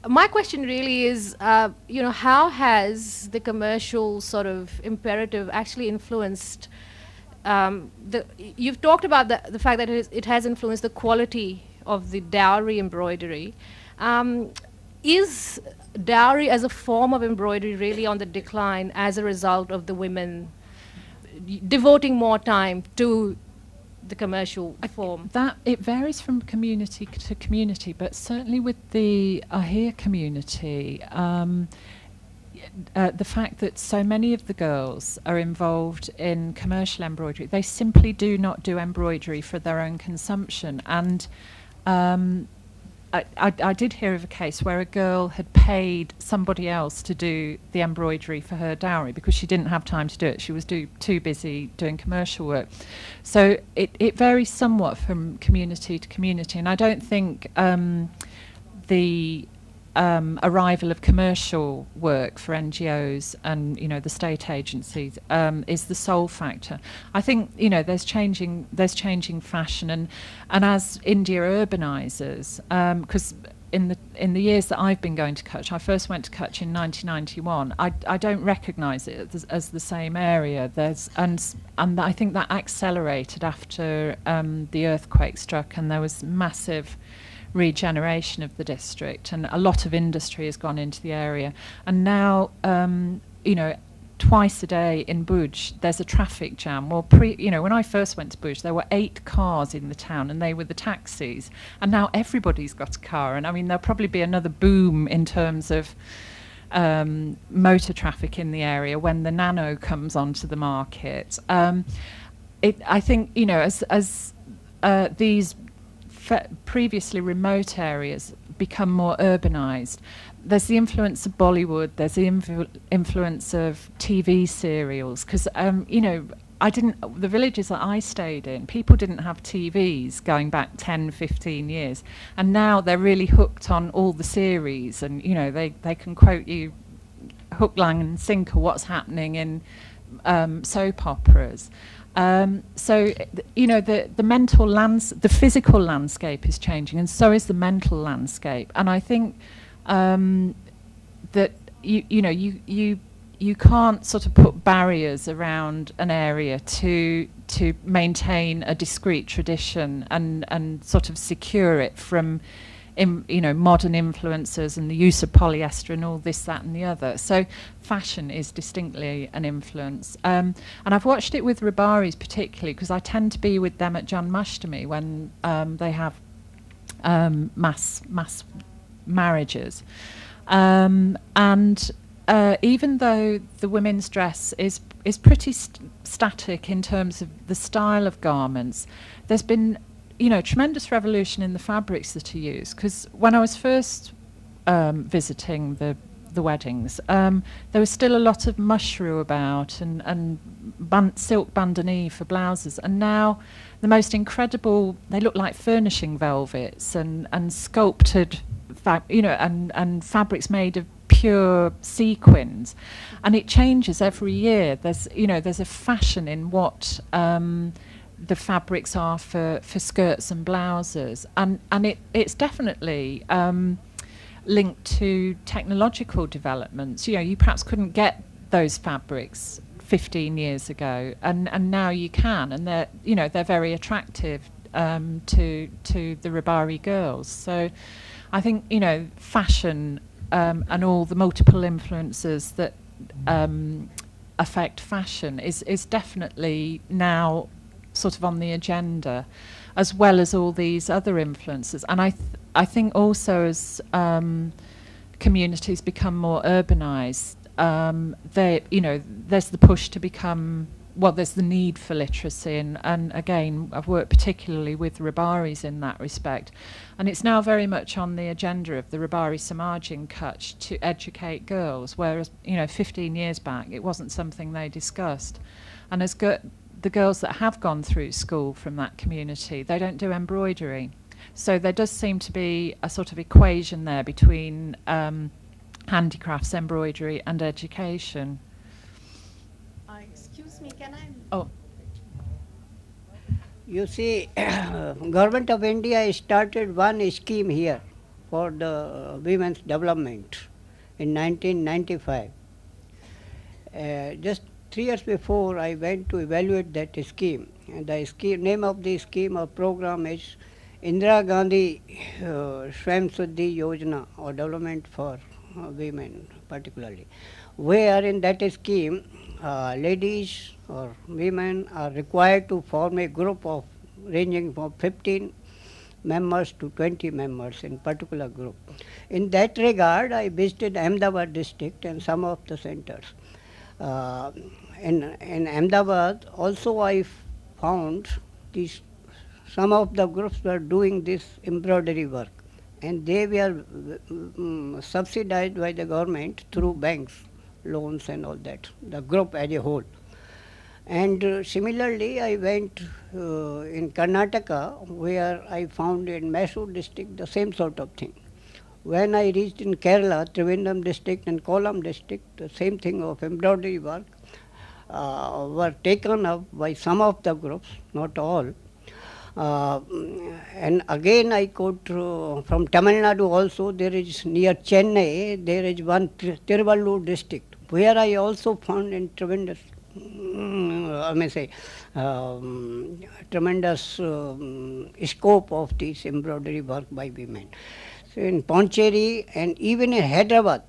E: My question really is, you know, how has the commercial sort of imperative actually influenced, you've talked about the fact that it has influenced the quality of the dowry embroidery. Is dowry as a form of embroidery really on the decline as a result of the women devoting more time to the commercial form?
A: That it varies from community to community, but certainly with the Ahir community, the fact that so many of the girls are involved in commercial embroidery, they simply do not do embroidery for their own consumption, and I did hear of a case where a girl had paid somebody else to do the embroidery for her dowry because she didn't have time to do it. She was too busy doing commercial work. So it varies somewhat from community to community, and I don't think the arrival of commercial work for NGOs and the state agencies is the sole factor. I think there's changing fashion, and as India urbanises, because in the years that I've been going to Kutch, I first went to Kutch in 1991. I don't recognise it as the same area. And I think that accelerated after the earthquake struck, and there was massive regeneration of the district, and a lot of industry has gone into the area. And now, twice a day in Bhuj, there's a traffic jam. Well, when I first went to Bhuj, there were 8 cars in the town, and they were the taxis. And now everybody's got a car. And I mean, there'll probably be another boom in terms of motor traffic in the area when the Nano comes onto the market. I think, as these previously remote areas become more urbanised, there's the influence of Bollywood, there's the influence of TV serials, because the villages that I stayed in, people didn't have TVs going back 10, 15 years, and now they're really hooked on all the series, and they can quote you hook, line and sinker what's happening in soap operas. So the mental the physical landscape is changing, and so is the mental landscape. And I think that you can't sort of put barriers around an area to maintain a discrete tradition and sort of secure it from modern influences and the use of polyester and all this, that and the other. So fashion is distinctly an influence. And I've watched it with Rabaris particularly, because I tend to be with them at Janmashtami when they have mass marriages. And even though the women's dress is pretty static in terms of the style of garments, there's been tremendous revolution in the fabrics that are used. Because when I was first visiting the weddings, there was still a lot of mushroom about and silk bandani for blouses, and now the most incredible, they look like furnishing velvets and sculpted and fabrics made of pure sequins, and it changes every year. There's a fashion in what the fabrics are for skirts and blouses, and it's definitely linked to technological developments. You perhaps couldn't get those fabrics 15 years ago, and now you can, and they're very attractive to the Rabari girls. So I think fashion and all the multiple influences that affect fashion is definitely now sort of on the agenda, as well as all these other influences. And I think also as communities become more urbanised, there's the push to become, there's the need for literacy, and again, I've worked particularly with Rabaris in that respect, and it's now very much on the agenda of the Rabari Samaj in Kutch to educate girls, whereas 15 years back it wasn't something they discussed. And as the girls that have gone through school from that community, they don't do embroidery. So there does seem to be a sort of equation there between handicrafts, embroidery and education.
F: Excuse me, can I?
A: Oh.
G: You see, Government of India started one scheme here for the women's development in 1995. Just 3 years before, I went to evaluate that scheme. And the name of the scheme or program is Indira Gandhi Swayam Siddhi Yojana, or Development for Women particularly, where in that scheme ladies or women are required to form a group of ranging from 15 members to 20 members in particular group. In that regard, I visited Ahmedabad district and some of the centers. In Ahmedabad also I found some of the groups were doing this embroidery work, and they were subsidized by the government through banks, loans and all that, the group as a whole. And similarly, I went in Karnataka, where I found in Mysore district the same sort of thing. When I reached in Kerala, Trivandrum district and Kollam district, the same thing of embroidery work were taken up by some of the groups, not all. And again I could, from Tamil Nadu also, there is near Chennai, there is one Tiruvallur district, where I also found in tremendous, I may say, tremendous scope of this embroidery work by women. So in Poncherry and even in Hyderabad,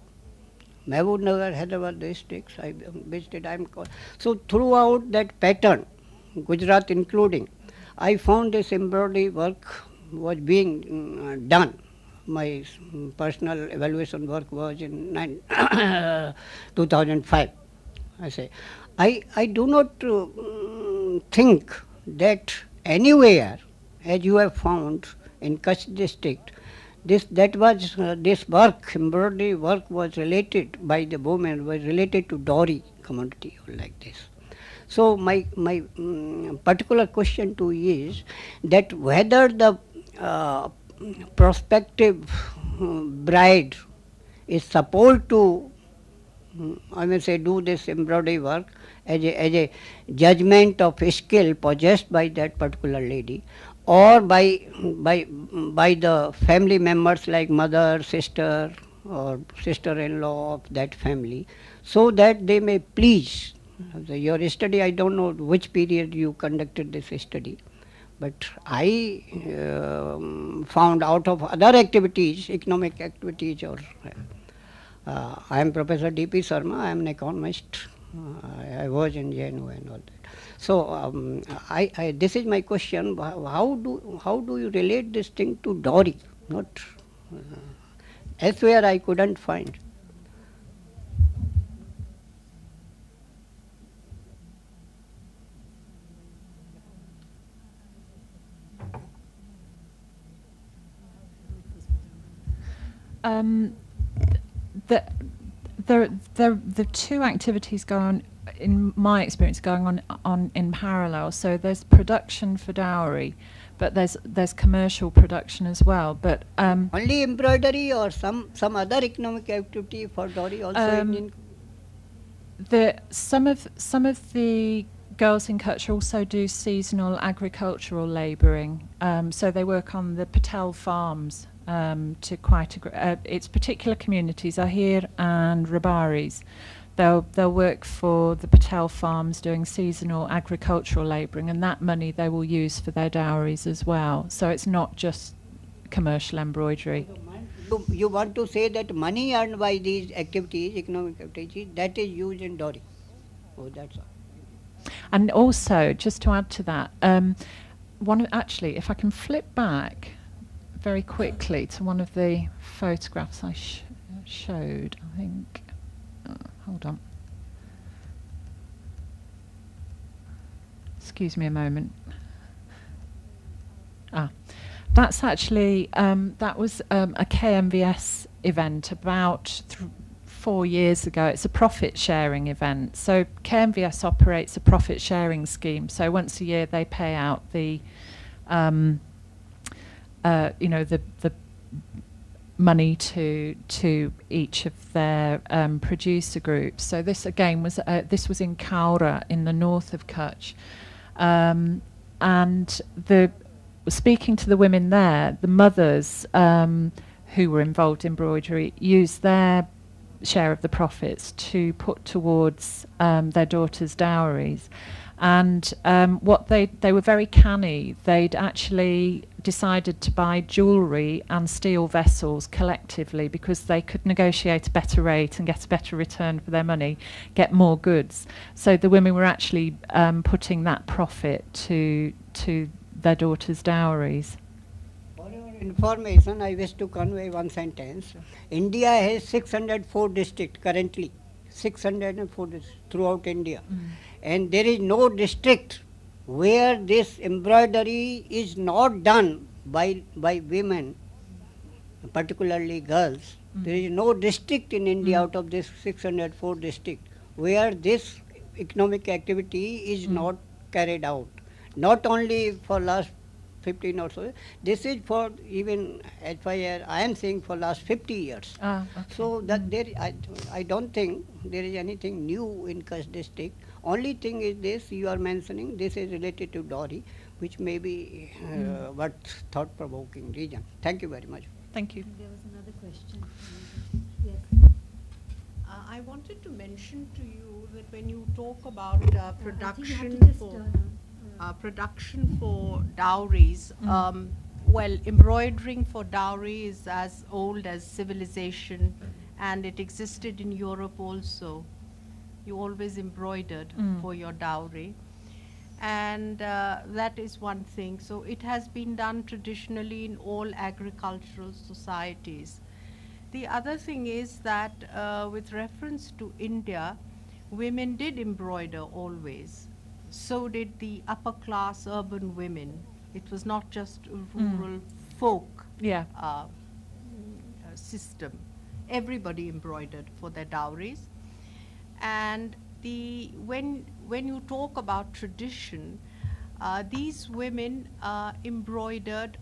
G: Mahbubnagar, Hyderabad districts, I visited. So throughout that pattern, Gujarat including, I found this embroidery work was being done. My personal evaluation work was in 2005. I say, I do not think that anywhere, as you have found in Kutch district, this work, embroidery work was related by the women, was related to dowry commodity or like this. So my particular question to you is that whether the prospective bride is supposed to, I may say, do this embroidery work as a judgment of skill possessed by that particular lady, or by the family members like mother, sister, or sister-in-law of that family, so that they may please. Your study, I don't know which period you conducted this study, but I found out of other activities, economic activities, or I am Professor D.P. Sharma, I am an economist, I was in JNU and all that. So this is my question, how do you relate this thing to dowry? Not elsewhere I couldn't find.
A: The two activities go on, in my experience, going on in parallel. So there's production for dowry, but there's commercial production as well. But
G: only embroidery or some other economic activity for dowry also.
A: Some of the girls in Kutch also do seasonal agricultural labouring. So they work on the Patel farms. To quite its particular communities, Ahir and Rabaris. They'll work for the Patel farms doing seasonal agricultural labouring, and that money they will use for their dowries as well. So it's not just commercial embroidery.
G: You want to say that money earned by these activities, economic activities, that is used in dowry. Oh, that's all.
A: And also, just to add to that, actually, if I can flip back very quickly to one of the photographs I showed, I think. Hold on. Excuse me a moment. That's actually, that was a KMVS event about 4 years ago. It's a profit sharing event. So KMVS operates a profit sharing scheme. So once a year they pay out the the money to each of their producer groups. So this again was in Kaura in the north of Kutch, and speaking to the women there, the mothers who were involved in embroidery used their share of the profits to put towards their daughters' dowries. And what they were very canny. They'd actually decided to buy jewellery and steel vessels collectively because they could negotiate a better rate and get a better return for their money, get more goods. So the women were actually putting that profit to their daughters' dowries.
G: For your information, I wish to convey one sentence. India has 604 districts currently, 604 districts throughout India. And there is no district where this embroidery is not done by women particularly girls. There is no district in India out of this 604 district where this economic activity is not carried out. Not only for last 15 or so, this is for even as far as I am saying for last 50 years.
A: Okay.
G: So that there, I don't think there is anything new in Kutch district. Only thing is this you are mentioning, this is related to dowry, which may be what thought-provoking reason. Thank you very much.
A: Thank you.
C: There was another question. Yes.
F: I wanted to mention to you that when you talk about
C: I think you have
F: production
C: to just
F: for
C: turn
F: production for dowries, well, embroidering for dowry is as old as civilization, and it existed in Europe also. You always embroidered for your dowry, and that is one thing. So it has been done traditionally in all agricultural societies. The other thing is that with reference to India, women did embroider always. So did the upper class urban women. It was not just a rural folk
A: Yeah.
F: System. Everybody embroidered for their dowries. And when you talk about tradition, these women embroidered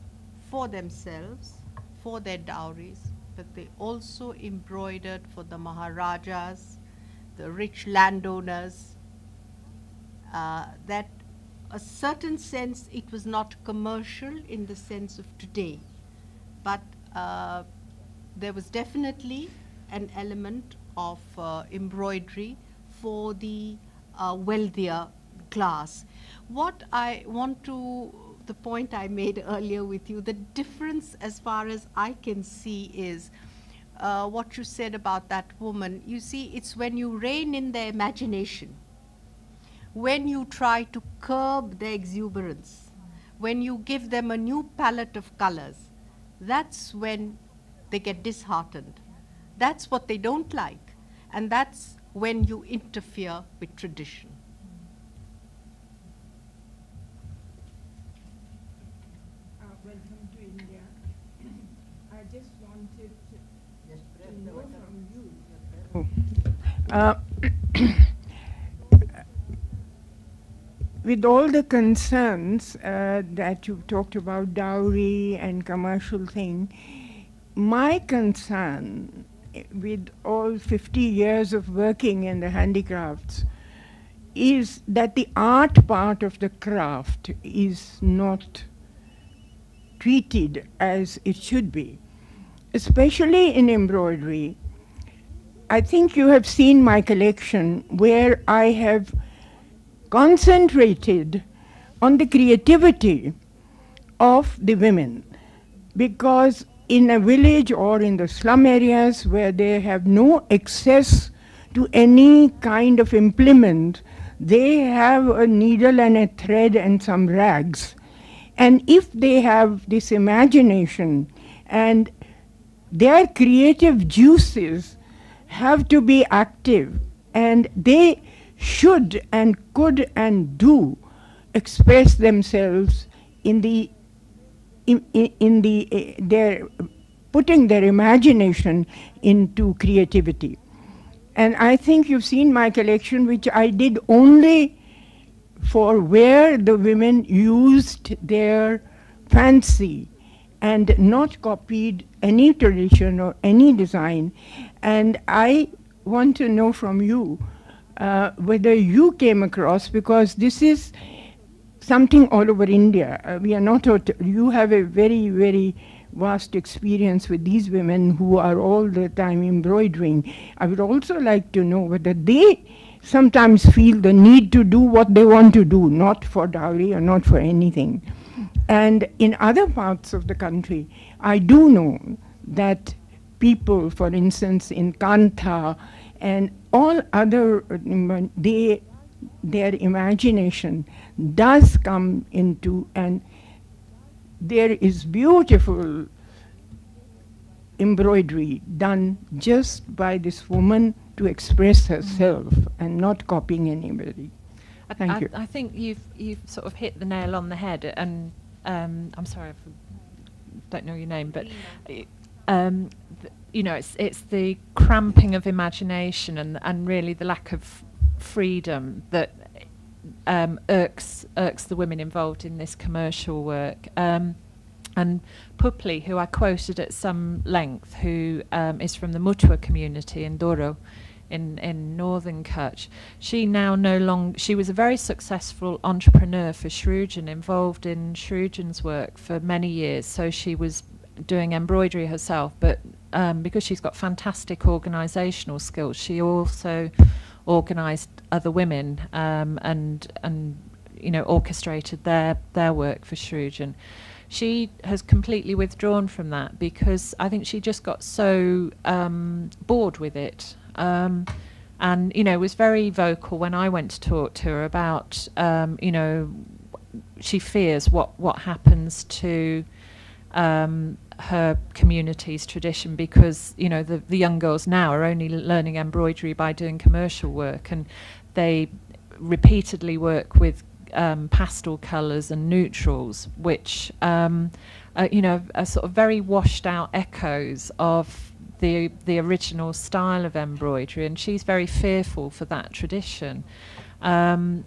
F: for themselves, for their dowries, but they also embroidered for the Maharajas, the rich landowners, that a certain sense it was not commercial in the sense of today, but there was definitely an element of embroidery for the wealthier class. What I want to, the point I made earlier with you, the difference as far as I can see is what you said about that woman. You see, it's when you rein in their imagination, when you try to curb their exuberance, when you give them a new palette of colors, that's when they get disheartened. That's what they don't like, and that's when you interfere with tradition.
H: Welcome to India. I just wanted to know from you. With all the concerns that you've talked about, dowry and commercial thing, my concern with all 50 years of working in the handicrafts is that the art part of the craft is not treated as it should be, especially in embroidery. I think you have seen my collection where I have concentrated on the creativity of the women, because in a village or in the slum areas where they have no access to any kind of implement, they have a needle and a thread and some rags. And if they have this imagination and their creative juices have to be active, and they should and could and do express themselves in their putting their imagination into creativity. And I think you've seen my collection, which I did only for where the women used their fancy and not copied any tradition or any design. And I want to know from you whether you came across, because this is something all over India. We are not, you have a very, very vast experience with these women who are all the time embroidering. I would also like to know whether they sometimes feel the need to do what they want to do, not for dowry or not for anything. And in other parts of the country, I do know that people, for instance, in Kantha and all other, their imagination does come into, and there is beautiful embroidery done just by this woman to express herself and not copying anybody. Thank you.
A: I think you've sort of hit the nail on the head, and I'm sorry, I don't know your name, but you know, it's the cramping of imagination and really the lack of freedom that irks the women involved in this commercial work. And Pupli, who I quoted at some length, who is from the Mutua community in Doro, in northern Kutch, she was a very successful entrepreneur for Shrujan, involved in Shrujan's work for many years. So she was doing embroidery herself, but because she's got fantastic organisational skills, she also organised other women and you know, orchestrated their work for Shrujan. She has completely withdrawn from that because I think she just got so bored with it, and you know, was very vocal when I went to talk to her about you know, she fears what happens to her community's tradition, because you know, the young girls now are only learning embroidery by doing commercial work, and they repeatedly work with pastel colours and neutrals, which you know, are sort of very washed out echoes of the original style of embroidery, and she's very fearful for that tradition, and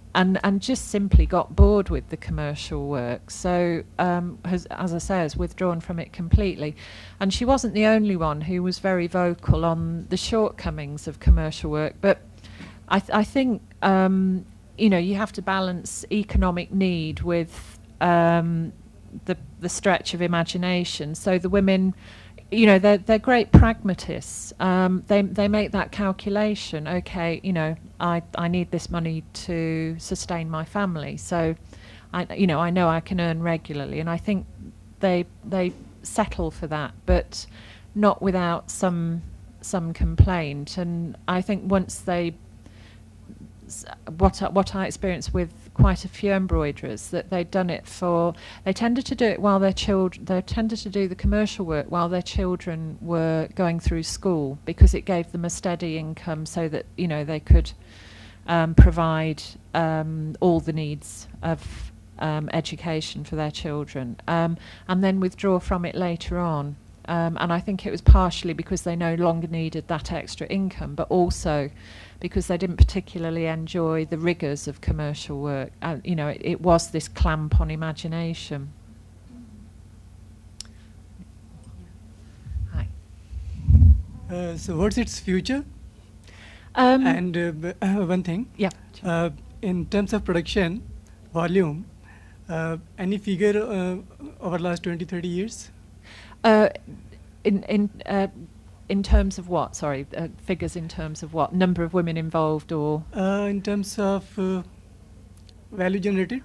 A: just simply got bored with the commercial work. So has, as I say, has withdrawn from it completely. And she wasn't the only one who was very vocal on the shortcomings of commercial work, but I think you know, you have to balance economic need with the stretch of imagination. So the women, you know, they're great pragmatists. They make that calculation. Okay, you know, I need this money to sustain my family. So, I know I can earn regularly, and I think they settle for that, but not without some complaint. And I think once they what I experienced with quite a few embroiderers, that they'd done it they tended to do it while they tended to do the commercial work while their children were going through school, because it gave them a steady income so that, you know, they could provide all the needs of education for their children, and then withdraw from it later on. And I think it was partially because they no longer needed that extra income, but also because they didn't particularly enjoy the rigours of commercial work. You know, it was this clamp on imagination. Hi.
I: So what's its future? And one thing.
A: Yeah.
I: In terms of production volume, any figure over the last 20-30 years?
A: In terms of what? Sorry, figures in terms of what? Number of women involved, or?
I: In terms of value generated?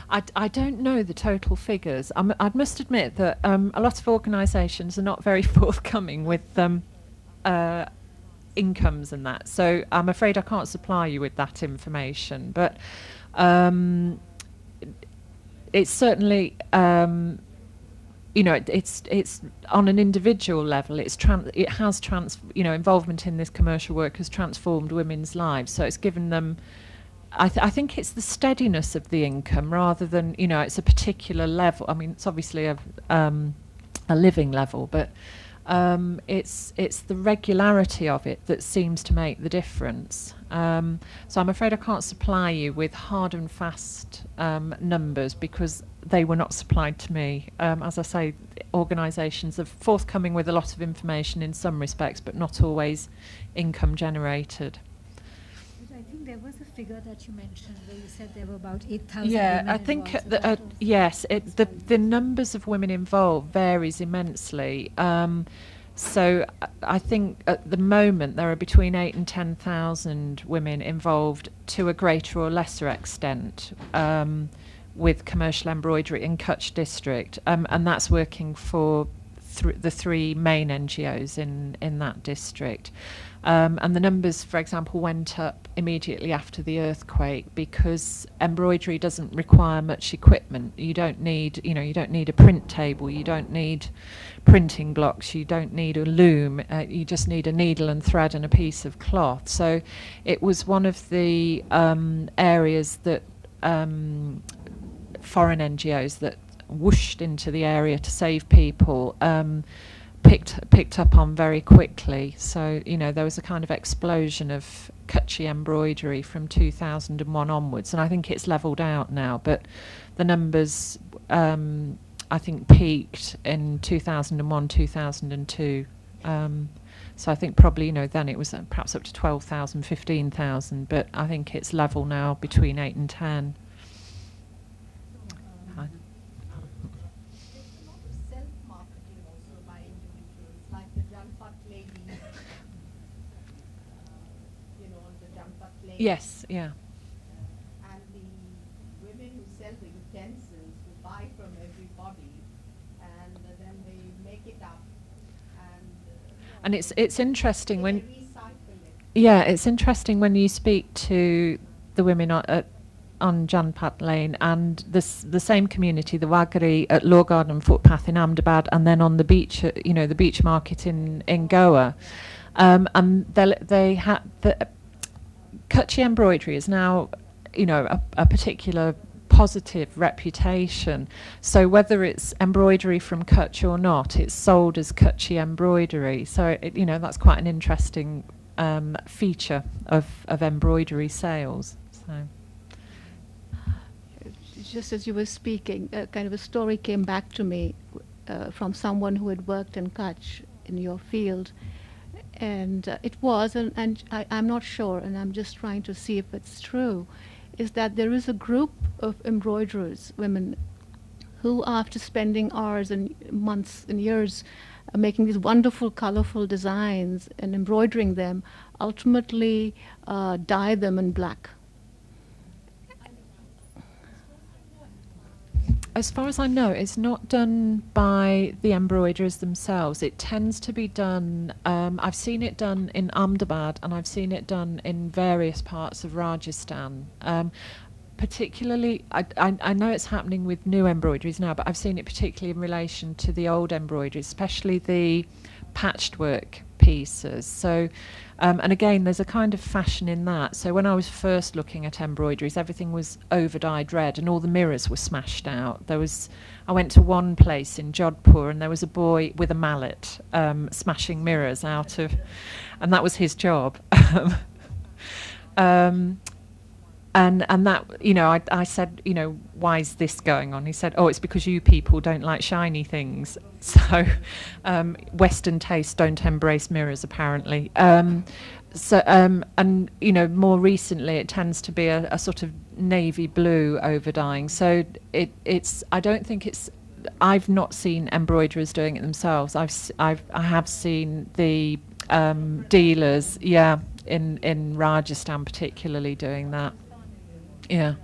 A: I don't know the total figures. I must admit that a lot of organisations are not very forthcoming with incomes and that. So I'm afraid I can't supply you with that information. But it's certainly... you know, it's on an individual level. Involvement in this commercial work has transformed women's lives. So it's given them. I think it's the steadiness of the income rather than, you know, it's a particular level. I mean, it's obviously a living level, but it's the regularity of it that seems to make the difference. So I'm afraid I can't supply you with hard and fast numbers, because they were not supplied to me. As I say, organisations are forthcoming with a lot of information in some respects, but not always income generated.
C: But I think there was a figure that you mentioned where you said there were about 8,000
A: yeah,
C: women
A: I think
C: involved.
A: yes, the numbers of women involved varies immensely. So I think at the moment there are between 8,000 and 10,000 women involved to a greater or lesser extent with commercial embroidery in Kutch district, and that's working for the three main NGOs in that district. And the numbers, for example, went up immediately after the earthquake, because embroidery doesn't require much equipment. You don't need a print table, you don't need printing blocks, you don't need a loom, you just need a needle and thread and a piece of cloth. So it was one of the areas that foreign NGOs that whooshed into the area to save people picked up on very quickly. So, you know, there was a kind of explosion of Kutchi embroidery from 2001 onwards, and I think it's levelled out now, but the numbers I think peaked in 2001, 2002. So I think probably, you know, then it was perhaps up to 12,000, 15,000, but I think it's level now between 8 and 10.
F: Self-marketing also by individuals, like the Janpat lady, you know, the Janpat lady.
A: Yes, yeah.
F: And the women who sell the utensils who buy from everybody, and then they make it up.
A: And it's interesting when
F: recycle it.
A: Yeah, it's interesting when you speak to the women on Janpat Lane and the same community, the Wagri at Law Garden Footpath in Ahmedabad, and then on the beach, you know, the beach market in Goa, and they had the Kutchi embroidery is now, you know, a particular positive reputation. So whether it's embroidery from Kutch or not, it's sold as Kutchi embroidery. So you know, that's quite an interesting feature of embroidery sales. So
J: just as you were speaking, kind of a story came back to me from someone who had worked in Kutch in your field, and it was, and I'm not sure, and I'm just trying to see if it's true, is that there is a group of embroiderers, women, who after spending hours and months and years making these wonderful, colorful designs and embroidering them, ultimately dye them in black.
A: as far as I know, it's not done by the embroiderers themselves. It tends to be done, I've seen it done in Ahmedabad, and I've seen it done in various parts of Rajasthan. Particularly, I know it's happening with new embroideries now, but I've seen it particularly in relation to the old embroideries, especially the patched work pieces. So, and again, there's a kind of fashion in that. So when I was first looking at embroideries, everything was over-dyed red and all the mirrors were smashed out. I went to one place in Jodhpur and there was a boy with a mallet smashing mirrors out of, and that was his job. And that, you know, I said, you know, why is this going on? He said, oh, it's because you people don't like shiny things. So Western tastes don't embrace mirrors, apparently. And, you know, more recently it tends to be a sort of navy blue overdying. So I don't think it's, I've not seen embroiderers doing it themselves. I have seen the dealers, yeah, in Rajasthan particularly doing that. Yeah.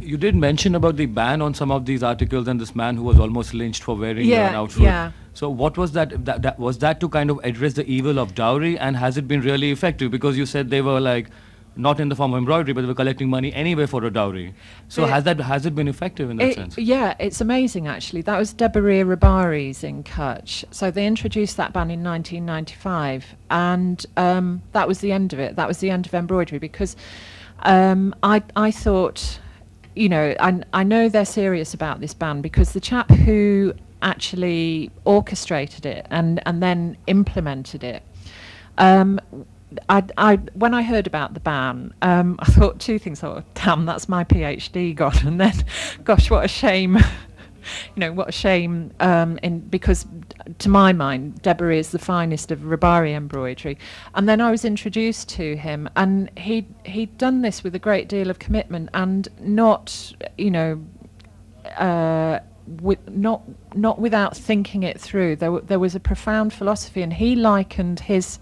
K: You did mention about the ban on some of these articles and this man who was almost lynched for wearing an outfit.
A: Yeah.
K: So what was that? Was that to kind of address the evil of dowry, and has it been really effective? Because you said they were like not in the form of embroidery, but they were collecting money anyway for a dowry. So has it been effective in that sense?
A: Yeah, it's amazing actually. That was Dowry Rabaris in Kutch. So they introduced that ban in 1995, and that was the end of it. That was the end of embroidery, because I thought, you know, I know they're serious about this ban, because the chap who actually orchestrated it and then implemented it, when I heard about the ban, I thought two things. I thought, damn, that's my PhD gone. And then, gosh, what a shame. You know, what a shame, because to my mind, Dowry is the finest of Rabari embroidery. And then I was introduced to him, and he'd done this with a great deal of commitment, and not, you know, not without thinking it through. There was a profound philosophy, and he likened his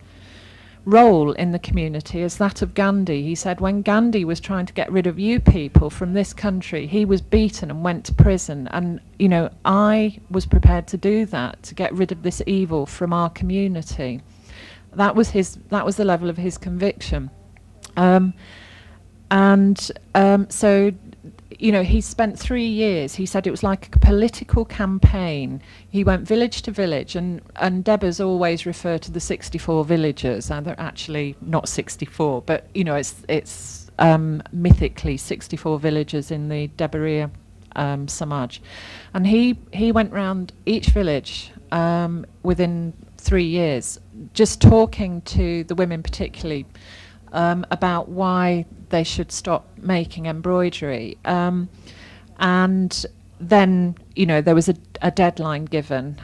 A: role in the community as that of Gandhi. He said when Gandhi was trying to get rid of you people from this country, he was beaten and went to prison, and you know, I was prepared to do that, to get rid of this evil from our community. That was the level of his conviction. So, you know, he spent 3 years, he said it was like a political campaign. He went village to village, and Debbers always refer to the 64 villagers, and they're actually not 64, but, you know, it's mythically 64 villagers in the Debaria Samaj, and he went round each village within 3 years, just talking to the women particularly about why they should stop making embroidery. And then, there was a deadline given,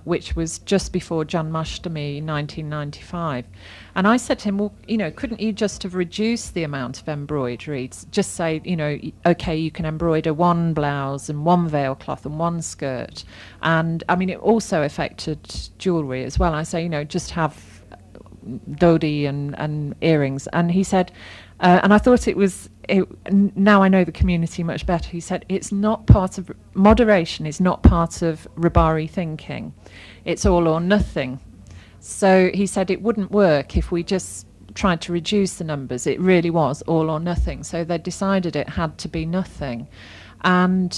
A: which was just before Janmashtami 1995. And I said to him, well, couldn't you just have reduced the amount of embroidery? Just say, okay, you can embroider one blouse and one veil cloth and one skirt. And, I mean, it also affected jewellery as well. I say, just have dodi and earrings. And he said, and I thought now I know the community much better. He said, it's not part of, moderation is not part of Rabari thinking. It's all or nothing. So he said it wouldn't work if we just tried to reduce the numbers. It really was all or nothing. So they decided it had to be nothing. And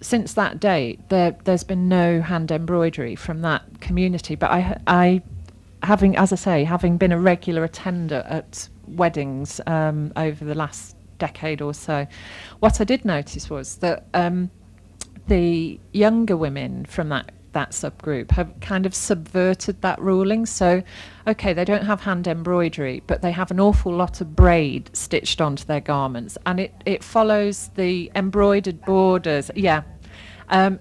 A: since that date, there's been no hand embroidery from that community. But I having, as I say, having been a regular attender at weddings over the last decade or so, what I did notice was that the younger women from that subgroup have kind of subverted that ruling. So, okay, they don't have hand embroidery, but they have an awful lot of braid stitched onto their garments, and it follows the embroidered borders. Yeah.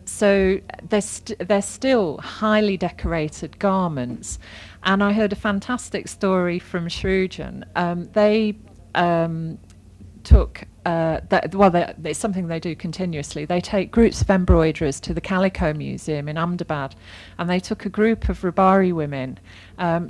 A: So they're still highly decorated garments. And I heard a fantastic story from Shrujan. They took, it's something they do continuously. They take groups of embroiderers to the Calico Museum in Ahmedabad, and they took a group of Rabari women.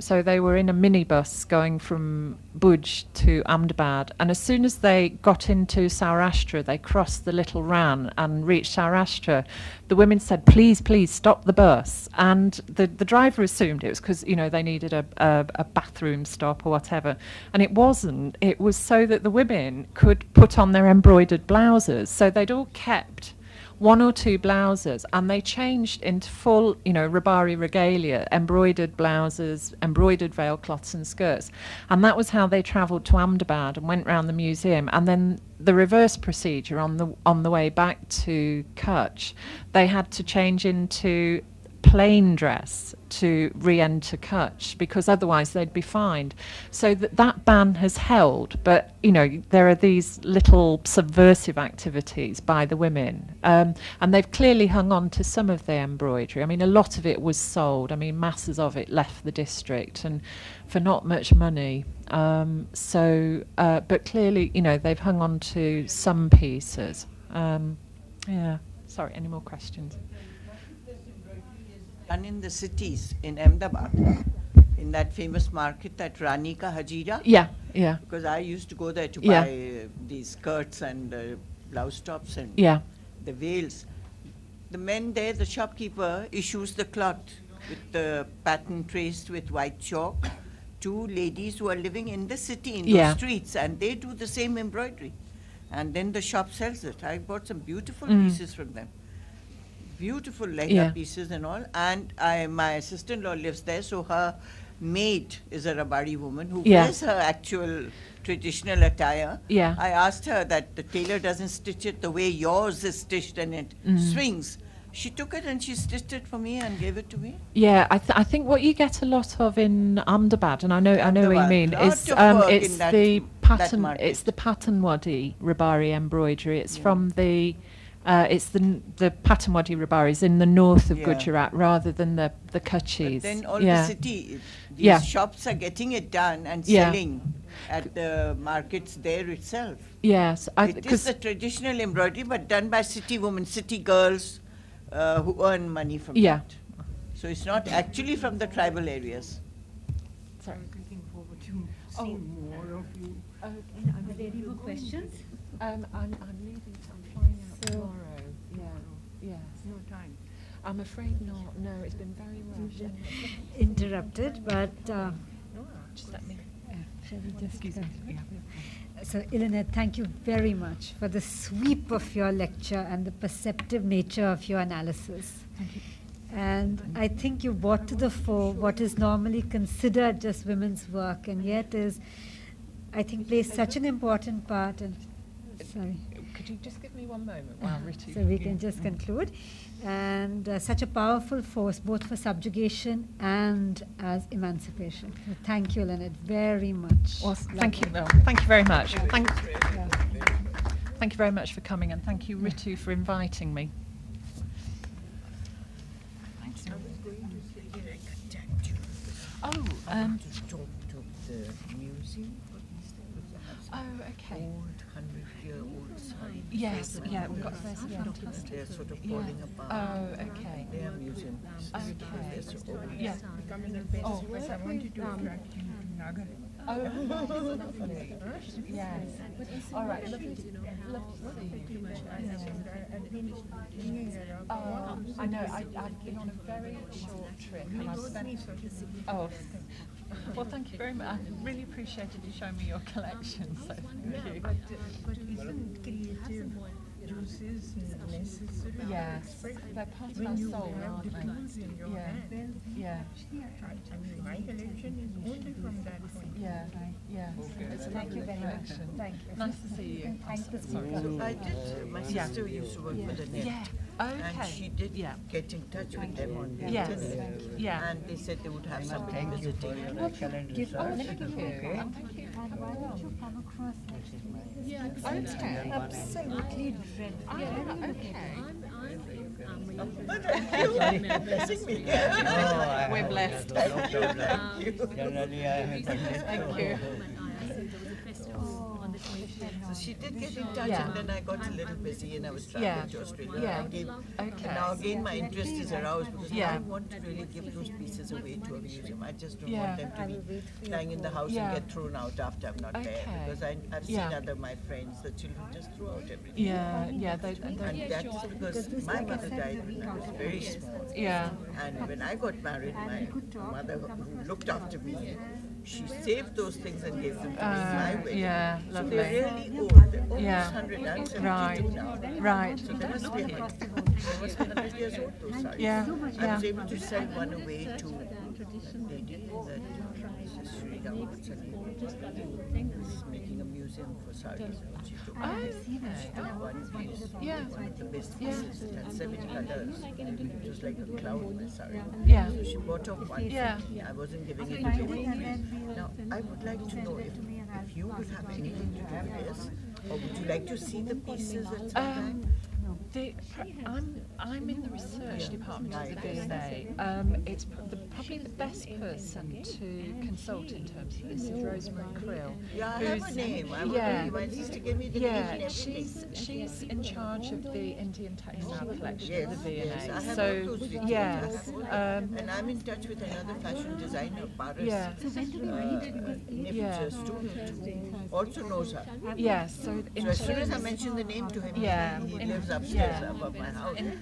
A: So they were in a minibus going from Bhuj to Ahmedabad, and as soon as they got into Saurashtra, they crossed the Little Rann and reached Saurashtra. The women said, please, please stop the bus. And the driver assumed it was because, they needed a bathroom stop or whatever. And it wasn't. It was so that the women could put on their embroidered blouses. So they'd all kept one or two blouses, and they changed into full, Rabari regalia, embroidered blouses, embroidered veil cloths and skirts. And that was how they travelled to Ahmedabad and went round the museum. And then the reverse procedure on the way back to Kutch, they had to change into plain dress to re-enter Kutch, because otherwise they'd be fined. So that ban has held, but there are these little subversive activities by the women, and they've clearly hung on to some of their embroidery. I mean, a lot of it was sold. I mean, masses of it left the district, and for not much money. But clearly, they've hung on to some pieces. Yeah. Sorry, any more questions?
L: Done in the cities in Ahmedabad, in that famous market, that Rani Ka Hajira.
A: Yeah, yeah.
L: Because I used to go there to buy these skirts and blouse tops and the veils. The men there, the shopkeeper issues the cloth with the pattern traced with white chalk to ladies who are living in the city, in those streets, and they do the same embroidery. And then the shop sells it. I bought some beautiful pieces from them. Beautiful lehenga pieces and all, and my sister-in-law lives there, so her maid is a Rabari woman who wears her actual traditional attire. I asked her that the tailor doesn't stitch it the way yours is stitched and it swings. She took it and she stitched it for me and gave it to me.
A: Yeah, I think what you get a lot of in Ahmedabad, and I know what you mean, is it's the Patanwadi Rabari embroidery. It's from the it's the Patanwadi Rabaris in the north of Gujarat rather than the Kutchis.
L: But then all the city, these shops are getting it done and selling at the markets there itself.
A: Yes.
L: It is the traditional embroidery, but done by city women, city girls who earn money from that. So it's not actually from the tribal areas.
H: Sorry. I'm looking forward to seeing more of you.
C: Are there any more questions?
A: I'm leaving. I'm flying out tomorrow. Yeah.
H: No time.
A: I'm afraid not. No, it's been very rushed.
C: Interrupted, but
A: just let me.
C: Shall we just excuse me? So, Ilined, thank you very much for the sweep of your lecture and the perceptive nature of your analysis.
A: Thank you.
C: And I think you brought to the fore what is normally considered just women's work, and yet is, I think, plays such an important part. And sorry.
A: Could you just give me one moment while Ritu...
C: So we can just conclude. And such a powerful force, both for subjugation and as emancipation. So thank you, Lynette, very much.
A: Well, thank you, Will. Thank you very much. Thank you very much for coming, and thank you, Ritu, for inviting me. Thanks. Oh,
L: to talk to the museum for these things.
A: Oh, okay.
L: Old 100-year-old signs.
A: Yes, yeah, we've got those.
L: They're sort of falling apart.
A: Oh, okay.
L: They are museum pieces.
A: Okay.
L: They're so old.
A: Yeah.
H: Oh, I wanted to attract you to Nagar.
A: Oh, lovely. Yes. All right. Lovely to see you. I know. I've been on a very short trip, and I've spent. Oh. Well, thank you very much. I really appreciated you showing me your collection. So thank you.
H: But isn't creative juices necessary?
A: Yes, they're part of our
H: When you
A: soul,
H: have
A: aren't
H: the
A: they?
H: tools in your hand.
A: Yeah.
H: I mean, my collection is only from that point.
A: Yeah. Yeah. It's a
C: Thank you very much.
A: collection.
C: Thank you.
A: Nice to see you.
C: Thanks for
A: Sorry.
C: speaking.
L: I did. My sister used to work for the net.
A: Yeah. Okay.
L: And she did get in touch with them on the internet.
A: Yeah.
L: And they said they would have somebody visiting.
C: Thank you.
A: And thank you.
C: And why don't you come across next week?
A: Yeah. Okay.
C: Absolutely dreadful.
A: Okay.
L: Thank you. Blessing me.
A: We're blessed.
L: Thank you.
A: Thank you.
L: So she did get in touch, and then I got a little busy, and I was traveling to Australia.
A: Yeah.
L: And I gave,
A: Okay.
L: and now again, my interest is aroused because
A: Yeah.
L: I want to really give those pieces away to a museum. I just don't
A: Yeah.
L: want them to be lying in the house
A: Yeah.
L: and get thrown out after I'm not there.
A: Okay.
L: Because I've seen
A: Yeah.
L: other my friends, the children just threw out everything.
A: Yeah. Yeah. They,
L: And that is because my mother died when I was very small.
A: yeah.
L: And when I got married, my mother, who looked after me, she saved those things and gave them to me my way.
A: Yeah.
L: So
A: Lovely.
L: they're really old. They're almost
A: Yeah.
L: 100. I'm 72
A: Right.
L: now.
A: Right.
L: So they must be 100 years old, those sarees.
A: Yeah.
L: I was able to sell one away to a lady that Sri is making a museum for sarees. She took one piece,
A: Yeah.
L: one of the best
A: Yeah.
L: pieces. It had 70 colors. It was like a cloud in my saree.
A: Yeah.
L: So she bought off one.
A: Yeah.
L: I wasn't giving it away. Now, I would like to know if you would have anything to do with this, or would you like to see the pieces at some time?
A: I'm in the research department of the V&A. It's probably the best person to consult in terms of this is Rosemary Krill.
L: Yeah, I have a name. My sister gave me the name and everything.
A: she's in charge of the Indian textile collection
L: Yes,
A: of the V&A.
L: yes, I have
A: So
L: all those videos.
A: yes,
L: I have all that. And I'm in touch with another fashion designer, Paris,
A: yeah,
L: student who also knows her.
A: yes. So
L: So as soon as I mention the name to him,
A: Yeah.
L: he lives upstairs above my house.
A: in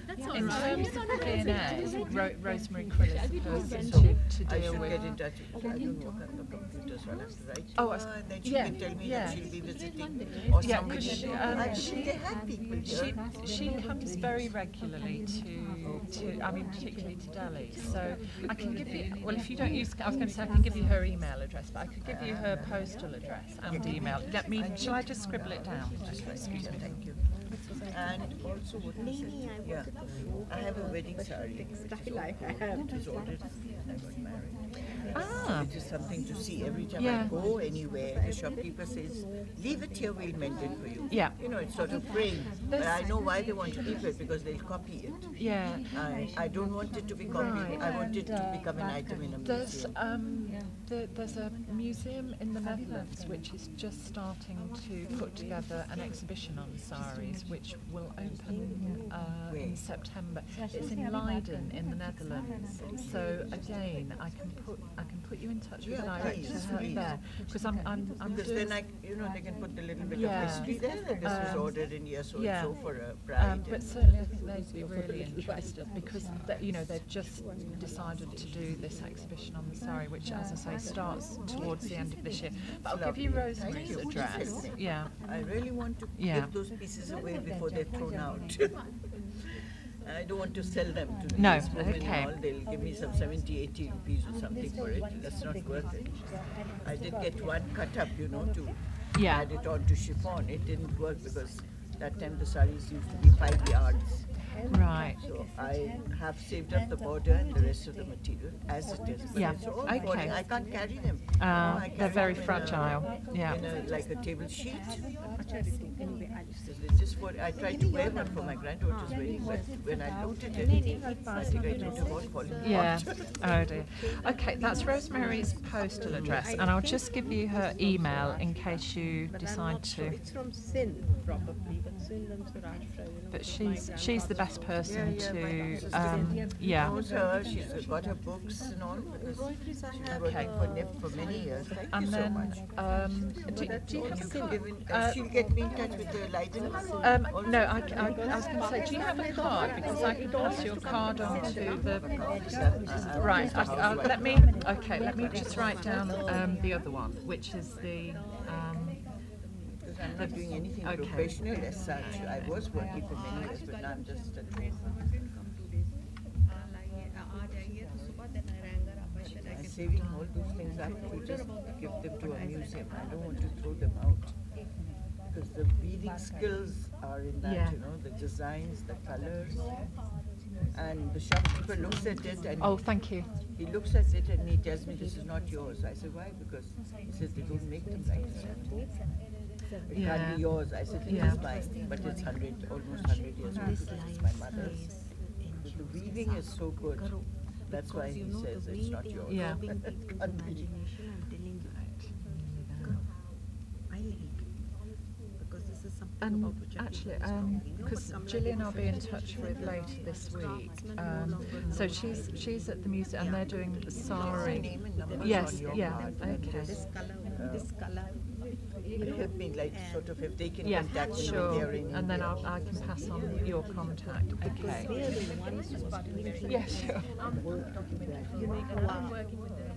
A: terms of the V&A, Rosemary Krill is the person to
L: I
A: deal
L: should
A: with.
L: get in touch with her. I don't work on the computer, so I'll have to write to
A: Oh,
L: her, and then she
A: yeah,
L: can tell me
A: yeah.
L: that she'll be visiting or
A: Yeah,
L: somebody.
A: because
L: They have people here.
A: she comes very regularly to I mean particularly to Delhi. So I can give you, well if you don't use, I was going to say I can give you her email address, but I could give you her postal address and email. Shall I just scribble it down?
L: Excuse me, thank you. And also what was it? Yeah, I have a wedding saree. It was ordered when I got married.
A: Ah.
L: It is something to see. Every time
A: Yeah.
L: I go anywhere, the shopkeeper says, leave it here, we'll mend it for you.
A: Yeah.
L: You know, it's sort of framed. But I know why they want to keep it, because they'll copy it.
A: Yeah.
L: I don't want it to be copied. I want it to become an item in a museum.
A: There's a museum in the Netherlands which is just starting to put together an exhibition on saris, which will open in September. It's in Leiden in the Netherlands. So again, I can put you in touch with the director there, because I'm
L: Because
A: doing,
L: then they can put a little bit
A: Yeah.
L: of history there, that this was ordered in year so
A: yeah.
L: and so for a bride.
A: but certainly I think they'd be really interested, because they've just decided to do this exhibition on the sari, which, as I say, starts towards the end of this year. But I'll give you Rosemary's address. Yeah.
L: I really want to give those pieces away before they're thrown out. I don't want to sell them to these
A: No,
L: women
A: okay.
L: and all. They'll give me some 70, 80 rupees or something for it. That's not worth it. I did get one cut up, to
A: Yeah.
L: add it on to chiffon. It didn't work because That time the saris used to be 5 yards.
A: Right.
L: So I have saved up the border and the rest of the material as it is. But
A: Yeah,
L: it's all
A: okay.
L: falling. I can't carry them. I
A: They're
L: carry
A: very
L: them in
A: fragile. Yeah.
L: like a table sheet. It's just what I tried to wear one for my granddaughter's wedding, but when I looked at it, I think I took them all falling
A: Yeah.
L: apart.
A: Oh dear. Okay, that's Rosemary's postal address, and I'll just give you her email in case you decide to.
F: It's from Sindh, probably, but Sindh and Saurashtra.
A: But she's the best person
L: Yeah,
A: to.
L: sister
A: Yeah.
L: knows her. She's got her books and all because she's been working for NIP for many years. Thank
A: And
L: you so
A: then,
L: much.
A: do you have a card?
L: She'll get me in touch with the Leiden.
A: No, I was going to say, do you have a card? Because I can pass your card on to the. Right. Let me just write down the other one, which is the.
L: Because I'm not doing anything professional as such. I was working for many years, but now I'm just at home. I'm saving all those things up to just give them to a museum. I don't want to throw them out. Because the weaving skills are in that, the designs, the colors. And the shopkeeper looks at it and
A: thank you.
L: He looks at it and he tells me this is not yours. I said, why? Because he says they don't make them like this. It can't be yours. I said, it is mine, but it's almost 100 years old because it's my mother's. But the weaving is so good. That's why he says it's not yours.
A: Yeah. And actually, because Gillian I'll be in touch with later this week. So she's at the museum and they're doing the sari. Yes, yeah, okay.
F: This color.
L: Help me, like, sort of, if they can
A: Yeah,
L: contact me
A: sure.
L: when they're in
A: And then
L: India.
A: I can pass on your contact. Okay. Yeah, sure.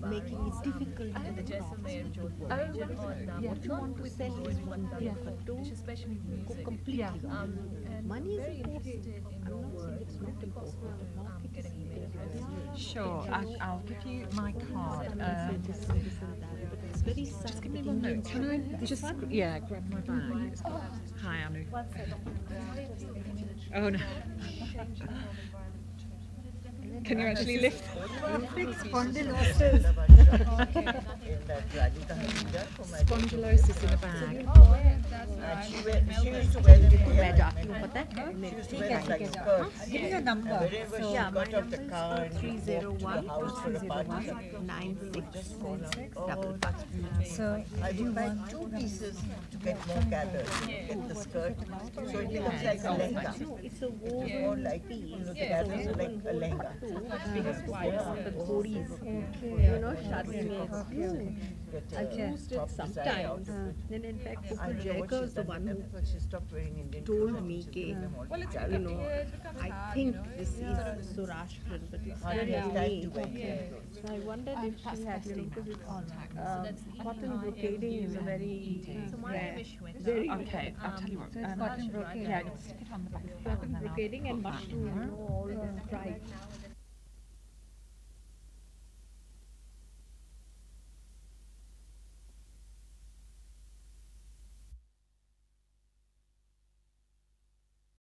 F: Making it difficult to the what you want to sell is one thing, but don't go completely. Money is important. I'm not saying it's not important. The market is important.
A: Sure, I'll give you my card.
F: It's very sad.
A: Just give me 1 minute. Can I just grab my bag? Hi, Anu. Oh no. Can you actually lift?
C: Spondylosis.
A: Spondylosis in a bag.
L: And she used to wear them for She used to wear them like skirts.
C: Give me your number.
L: And whenever she got off the car and walked to the house for a party,
F: 96
C: So
L: I would buy 2 pieces to get more gathered, get the skirt, so it looks like a lehenga.
F: It's a
L: More like, the gathers are like a lehenga.
F: the Ghodis. I've used it sometimes. Then in fact, Dr. Jayakar was the one who told me, I think this is Saurashtrian, but it's very unique. So I wondered if she had, because it's cotton brocading is a very rare, very
A: Okay, I'll tell you what.
C: cotton brocade.
A: Yeah, stick it on the back of that
F: cotton
A: and then I'll
F: brocading and
A: put that
F: mushroom,
A: in there.
F: all the stripes.